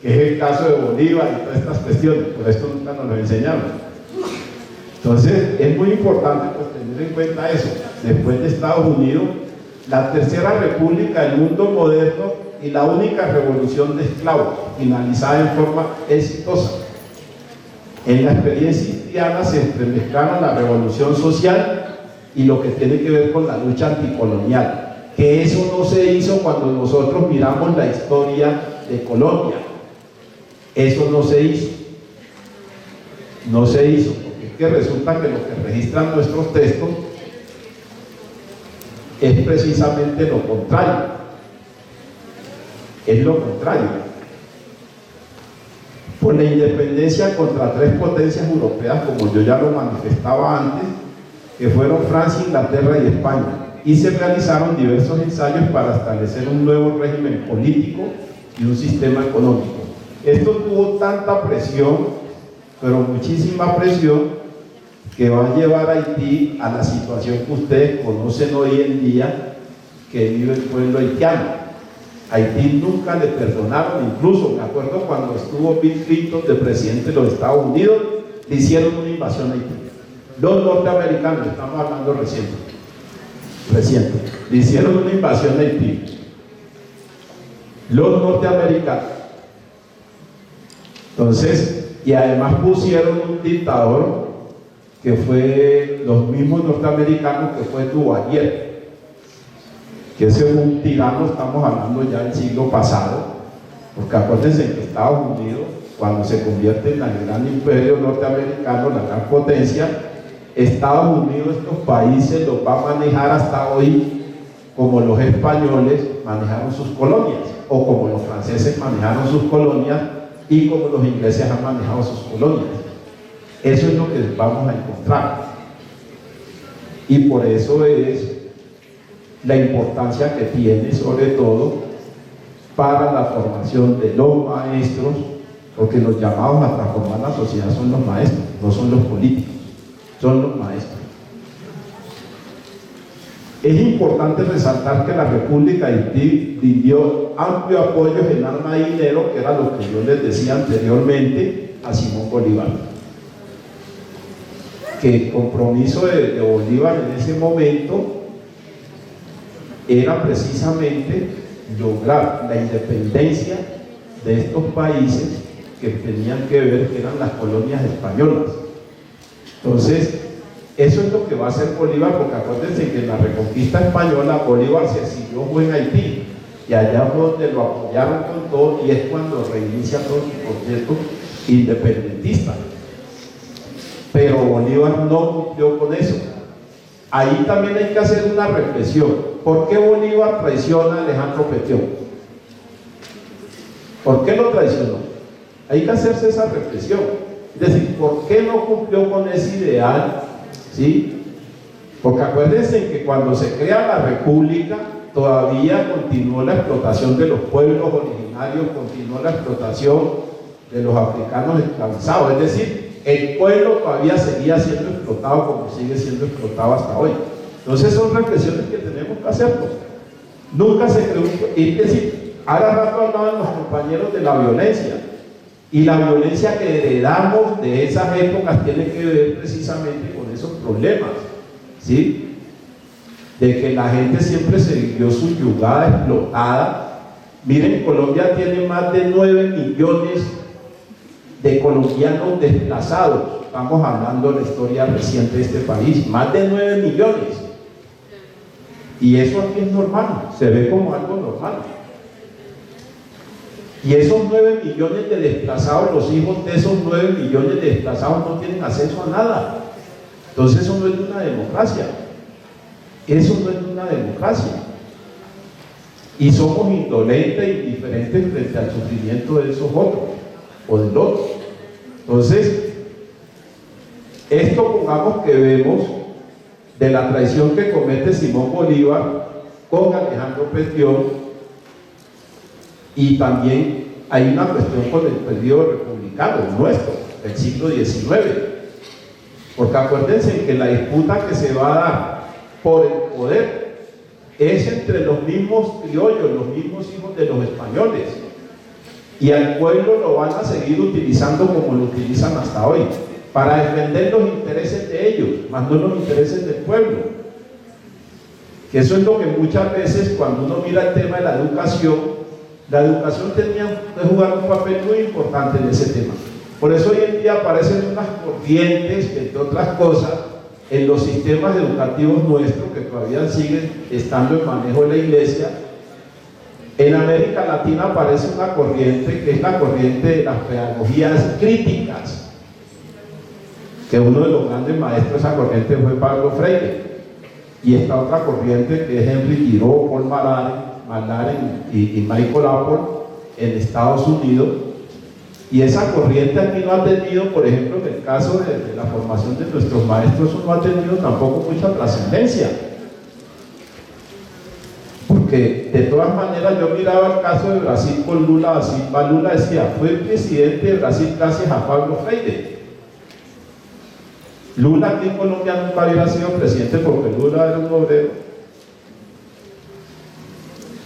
que es el caso de Bolívar y todas estas cuestiones, por esto nunca nos lo enseñaron. Entonces, es muy importante pues, tener en cuenta eso. Después de Estados Unidos, la tercera república del mundo moderno y la única revolución de esclavos, finalizada en forma exitosa. En la experiencia haitiana se entremezclaron la revolución social y lo que tiene que ver con la lucha anticolonial, que eso no se hizo cuando nosotros miramos la historia de Colombia. Eso no se hizo, porque es que resulta que lo que registran nuestros textos es precisamente lo contrario. Es lo contrario. Por la independencia contra tres potencias europeas, como yo ya lo manifestaba antes, que fueron Francia, Inglaterra y España, y se realizaron diversos ensayos para establecer un nuevo régimen político y un sistema económico. Esto tuvo tanta presión, pero muchísima presión, que va a llevar a Haití a la situación que ustedes conocen hoy en día, que vive el pueblo haitiano. Haití nunca le perdonaron, incluso me acuerdo cuando estuvo Bill Clinton de presidente de los Estados Unidos, le hicieron una invasión a Haití. Los norteamericanos, estamos hablando reciente, le hicieron una invasión a Haití. Los norteamericanos. Entonces, y además pusieron un dictador que fue los mismos norteamericanos, que fue Duvalier, que ese fue un tirano. Estamos hablando ya del siglo pasado, porque acuérdense que Estados Unidos, cuando se convierte en el gran imperio norteamericano, la gran potencia, Estados Unidos, estos países los va a manejar hasta hoy como los españoles manejaron sus colonias, o como los franceses manejaron sus colonias, y como los ingleses han manejado sus colonias. Eso es lo que vamos a encontrar. Y por eso es la importancia que tiene, sobre todo, para la formación de los maestros, porque los llamados a transformar la sociedad son los maestros, no son los políticos, son los maestros. Es importante resaltar que la República de Haití dio amplio apoyo en arma y dinero, que era lo que yo les decía anteriormente, a Simón Bolívar. Que el compromiso de Bolívar en ese momento era precisamente lograr la independencia de estos países que tenían que ver, que eran las colonias españolas. Entonces, eso es lo que va a hacer Bolívar, porque acuérdense que en la reconquista española Bolívar se exilió en Haití, y allá fue donde lo apoyaron con todo, y es cuando reinicia todo su proyecto independentista. Pero Bolívar no cumplió con eso. Ahí también hay que hacer una reflexión. ¿Por qué Bolívar traiciona a Alejandro Petión? ¿Por qué lo traicionó? Hay que hacerse esa reflexión. Es decir, ¿por qué no cumplió con ese ideal? ¿Sí? Porque acuérdense que cuando se crea la República, todavía continuó la explotación de los pueblos originarios, continuó la explotación de los africanos esclavizados. Es decir, el pueblo todavía seguía siendo explotado como sigue siendo explotado hasta hoy. Entonces son reflexiones que tenemos que hacernos. Nunca se creó, es decir, ahora rato hablaban los compañeros de la violencia, y la violencia que heredamos de esas épocas tiene que ver precisamente con esos problemas, ¿sí? De que la gente siempre se vivió subyugada, explotada. Miren, Colombia tiene más de 9 millones de colombianos desplazados. Estamos hablando de la historia reciente de este país, más de 9 millones. Y eso aquí es normal, se ve como algo normal. Y esos 9 millones de desplazados, los hijos de esos 9 millones de desplazados no tienen acceso a nada. Entonces eso no es una democracia. Eso no es una democracia. Y somos indolentes e indiferentes frente al sufrimiento de esos otros o del otro. Entonces, esto pongamos que vemos de la traición que comete Simón Bolívar con Alejandro Petión, y también hay una cuestión con el periodo republicano nuestro, del siglo XIX, porque acuérdense que la disputa que se va a dar por el poder es entre los mismos criollos, los mismos hijos de los españoles, y al pueblo lo van a seguir utilizando como lo utilizan hasta hoy, para defender los intereses de ellos, más no los intereses del pueblo. Que eso es lo que muchas veces, cuando uno mira el tema de la educación tenía que jugar un papel muy importante en ese tema. Por eso hoy en día aparecen unas corrientes, entre otras cosas, en los sistemas educativos nuestros, que todavía siguen estando en manejo de la Iglesia. En América Latina aparece una corriente que es la corriente de las pedagogías críticas, que uno de los grandes maestros de esa corriente fue Pablo Freire, y esta otra corriente que es Henry Thoreau, Paul Marlaren y Michael Apple en Estados Unidos. Y esa corriente aquí no ha tenido, por ejemplo, en el caso de la formación de nuestros maestros, eso no ha tenido tampoco mucha trascendencia, porque de todas maneras yo miraba el caso de Brasil con Lula da Silva. Lula decía, fue el presidente de Brasil gracias a Pablo Freire. Lula aquí en Colombia nunca hubiera sido presidente porque Lula era un obrero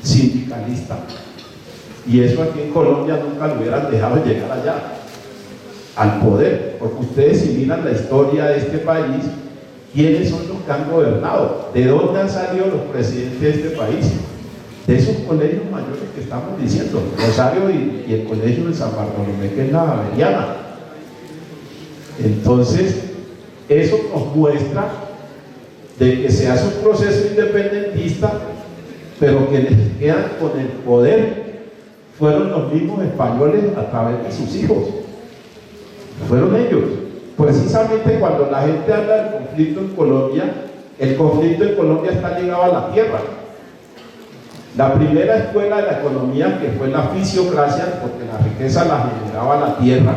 sindicalista, y eso aquí en Colombia nunca lo hubieran dejado llegar allá al poder, porque ustedes, si miran la historia de este país, ¿quiénes son los que han gobernado? ¿De dónde han salido los presidentes de este país? De esos colegios mayores que estamos diciendo, Rosario y el colegio de San Bartolomé, que es la Javeriana. Entonces eso nos muestra de que se hace un proceso independentista, pero quienes quedan con el poder fueron los mismos españoles a través de sus hijos. Fueron ellos. Precisamente cuando la gente habla del conflicto en Colombia, el conflicto en Colombia está ligado a la tierra. La primera escuela de la economía, que fue la fisiocracia, porque la riqueza la generaba la tierra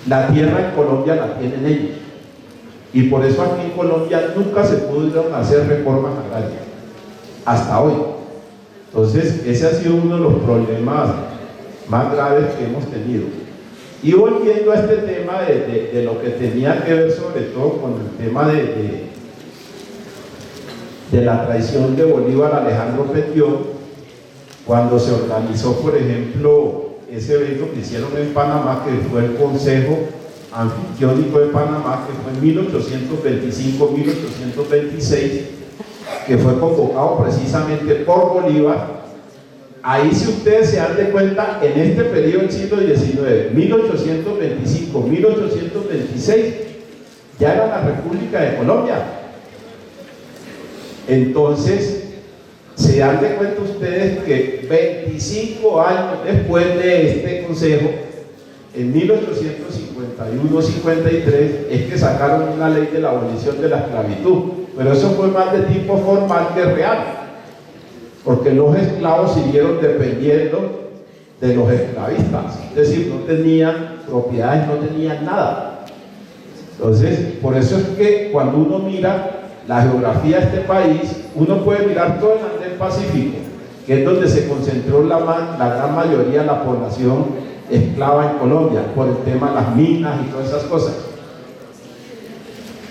en Colombia la tienen ellos. Y por eso aquí en Colombia nunca se pudieron hacer reformas agrarias, hasta hoy. Entonces, ese ha sido uno de los problemas más graves que hemos tenido. Y volviendo a este tema de lo que tenía que ver sobre todo con el tema de la traición de Bolívar a Alejandro Petión, cuando se organizó, por ejemplo, ese evento que hicieron en Panamá, que fue el Consejo Anfitriónico de Panamá, que fue en 1825-1826, que fue convocado precisamente por Bolívar. Ahí, si ustedes se dan de cuenta, en este periodo del siglo XIX, 1825-1826, ya era la República de Colombia. Entonces, se dan de cuenta ustedes que 25 años después de este consejo, en 1851-53, es que sacaron una ley de la abolición de la esclavitud, pero eso fue más de tipo formal que real, porque los esclavos siguieron dependiendo de los esclavistas, es decir, no tenían propiedades, no tenían nada. Entonces, por eso es que cuando uno mira la geografía de este país, uno puede mirar todo el Andén Pacífico, que es donde se concentró la gran mayoría de la población esclava en Colombia, por el tema de las minas y todas esas cosas.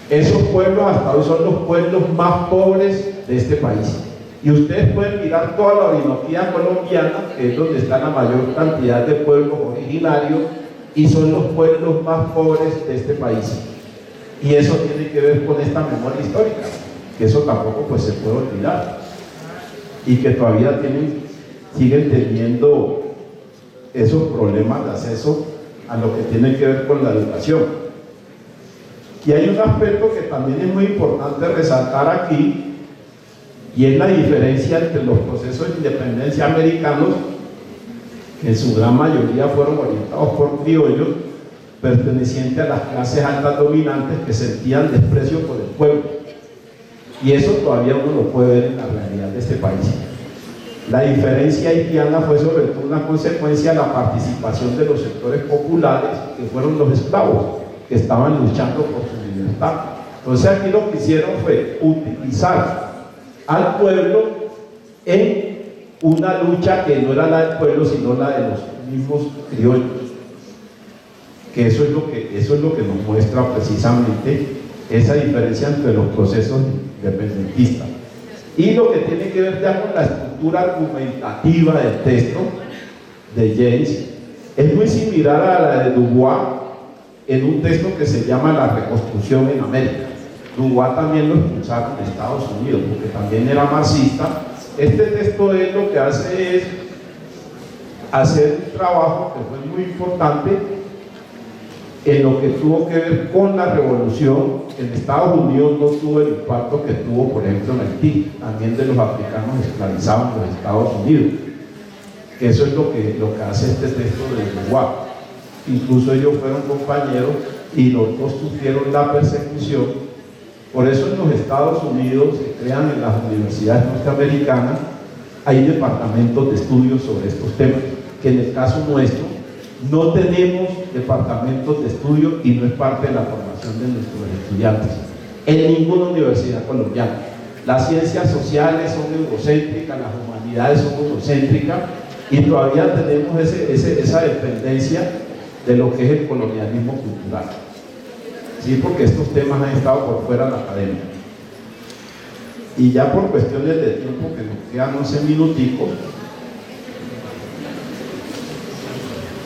Esos pueblos hasta hoy son los pueblos más pobres de este país. Y ustedes pueden mirar toda la Orinoquía colombiana, que es donde está la mayor cantidad de pueblos originarios, y son los pueblos más pobres de este país. Y eso tiene que ver con esta memoria histórica, que eso tampoco pues se puede olvidar. Y que todavía siguen teniendo esos problemas de acceso a lo que tiene que ver con la educación. Y hay un aspecto que también es muy importante resaltar aquí, y es la diferencia entre los procesos de independencia americanos, que en su gran mayoría fueron orientados por criollos pertenecientes a las clases altas dominantes que sentían desprecio por el pueblo. Y eso todavía uno lo puede ver en la realidad de este país. La diferencia haitiana fue sobre todo una consecuencia de la participación de los sectores populares, que fueron los esclavos, que estaban luchando por su libertad. Entonces aquí lo que hicieron fue utilizar al pueblo en una lucha que no era la del pueblo, sino la de los mismos criollos. Que eso es lo que nos muestra precisamente esa diferencia entre los procesos independentistas. Y lo que tiene que ver ya con la estructura argumentativa del texto de James es muy similar a la de Dubois en un texto que se llama La Reconstrucción en América. Dubois también lo expulsaron en Estados Unidos porque también era marxista. Este texto él lo que hace es hacer un trabajo que fue muy importante en lo que tuvo que ver con la revolución. En Estados Unidos no tuvo el impacto que tuvo, por ejemplo, en Haití, también de los africanos esclavizados en los Estados Unidos. Eso es lo que hace este texto de Dubois. Incluso ellos fueron compañeros y los dos sufrieron la persecución. Por eso en los Estados Unidos se crean en las universidades norteamericanas, hay departamentos de estudios sobre estos temas, que en el caso nuestro no tenemos departamentos de estudio y no es parte de la formación de nuestros estudiantes en ninguna universidad colombiana. Las ciencias sociales son eurocéntricas, las humanidades son eurocéntricas, y todavía tenemos esa dependencia de lo que es el colonialismo cultural. Sí, porque estos temas han estado por fuera de la academia. Y ya por cuestiones de tiempo, que nos quedan 11 minuticos,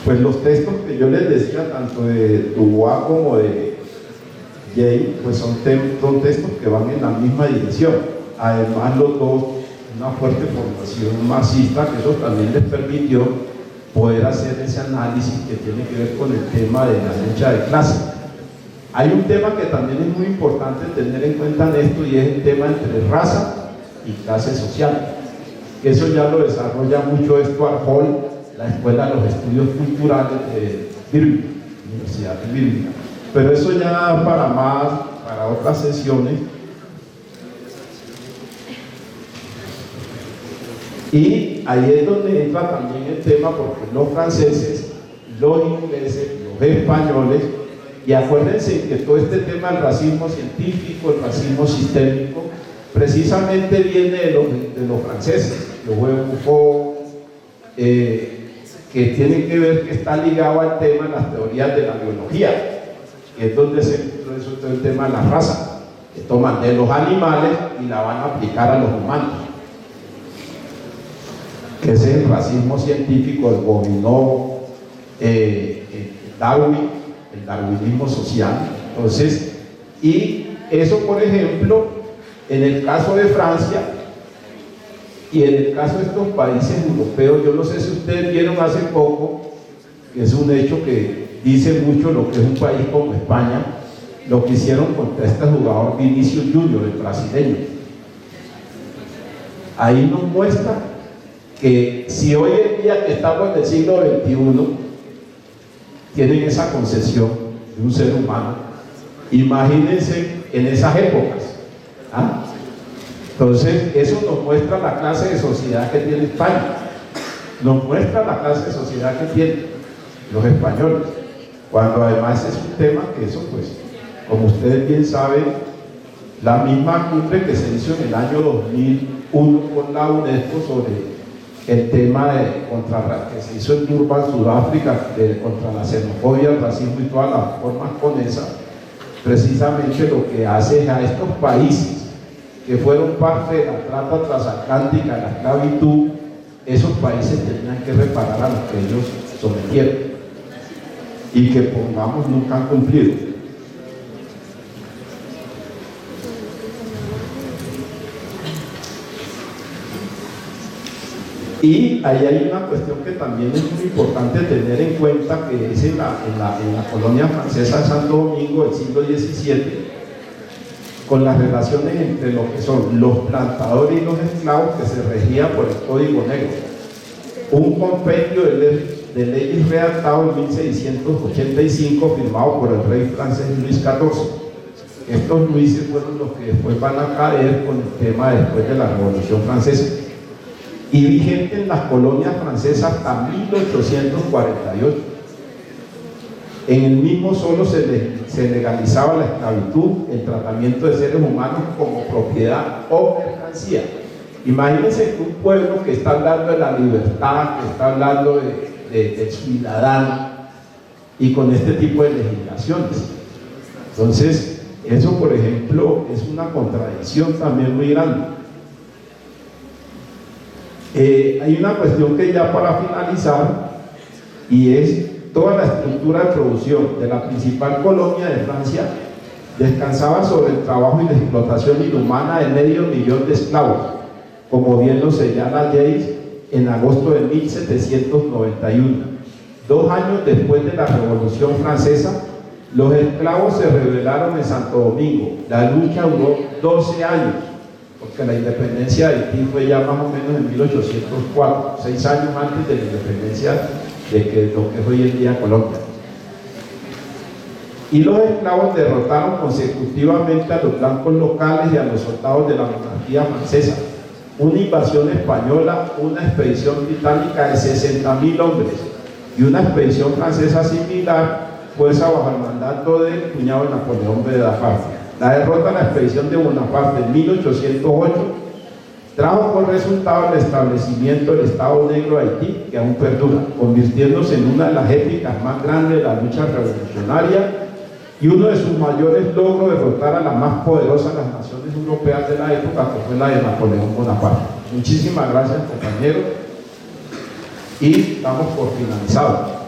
pues los textos que yo les decía, tanto de Dubois como de Jay, pues son textos que van en la misma dirección. Además, los dos, una fuerte formación marxista, que eso también les permitió poder hacer ese análisis que tiene que ver con el tema de la lucha de clase. Hay un tema que también es muy importante tener en cuenta en esto, y es el tema entre raza y clase social. Eso ya lo desarrolla mucho Stuart Hall, la Escuela de los Estudios Culturales de Birmingham, Universidad de Birmingham. Pero eso ya para otras sesiones. Y ahí es donde entra también el tema, porque los franceses, los ingleses, los españoles, y acuérdense que todo este tema del racismo científico, el racismo sistémico, precisamente viene de los franceses, los Buffon, que tiene que ver, que está ligado al tema de las teorías de la biología, que es donde se introduce todo el tema de la raza, que toman de los animales y la van a aplicar a los humanos, que es el racismo científico, el Gobineau, Darwin, el darwinismo social. Entonces, y eso, por ejemplo, en el caso de Francia y en el caso de estos países europeos, yo no sé si ustedes vieron hace poco, que es un hecho que dice mucho lo que es un país como España, lo que hicieron contra este jugador Vinicius Junior, el brasileño. Ahí nos muestra que si hoy en día, que estamos en el siglo XXI, tienen esa concepción de un ser humano, imagínense en esas épocas. ¿Ah? Entonces, eso nos muestra la clase de sociedad que tiene España, nos muestra la clase de sociedad que tienen los españoles, cuando además es un tema que eso, pues, como ustedes bien saben, la misma cumbre que se hizo en el año 2001 con la UNESCO sobre el tema que se hizo en Durban, Sudáfrica, contra la xenofobia, el racismo y todas las formas con esa, precisamente lo que hace es a estos países que fueron parte de la trata transatlántica, de la esclavitud, esos países tenían que reparar a los que ellos sometieron y que pongamos nunca han cumplido. Y ahí hay una cuestión que también es muy importante tener en cuenta, que es en la colonia francesa de Santo Domingo del siglo XVII, con las relaciones entre lo que son los plantadores y los esclavos, que se regía por el Código Negro. Un compendio de leyes redactado en 1685, firmado por el rey francés Luis XIV. Estos Luises fueron los que después van a caer con el tema después de la Revolución Francesa, y vigente en las colonias francesas hasta 1848. En el mismo solo se legalizaba la esclavitud, el tratamiento de seres humanos como propiedad o mercancía. Imagínense que un pueblo que está hablando de la libertad, que está hablando del ciudadano, y con este tipo de legislaciones. Entonces, eso, por ejemplo, es una contradicción también muy grande. Hay una cuestión que ya para finalizar, y es toda la estructura de producción de la principal colonia de Francia descansaba sobre el trabajo y la explotación inhumana de 500.000 de esclavos, como bien lo señala James en agosto de 1791. 2 años después de la Revolución Francesa, los esclavos se rebelaron en Santo Domingo. La lucha duró 12 años, porque la independencia de Haití fue ya más o menos en 1804, 6 años antes de la independencia de lo que es hoy en día Colombia. Y los esclavos derrotaron consecutivamente a los blancos locales y a los soldados de la monarquía francesa. Una invasión española, una expedición británica de 60.000 hombres y una expedición francesa similar, fuerza bajo el mandato del cuñado de Napoleón Bonaparte. La derrota de la expedición de Bonaparte en 1808 trajo por resultado el establecimiento del Estado Negro de Haití, que aún perdura, convirtiéndose en una de las épicas más grandes de la lucha revolucionaria y uno de sus mayores logros, derrotar a la más poderosa de las naciones europeas de la época, que fue la de Napoleón Bonaparte. Muchísimas gracias, compañeros, y damos por finalizado.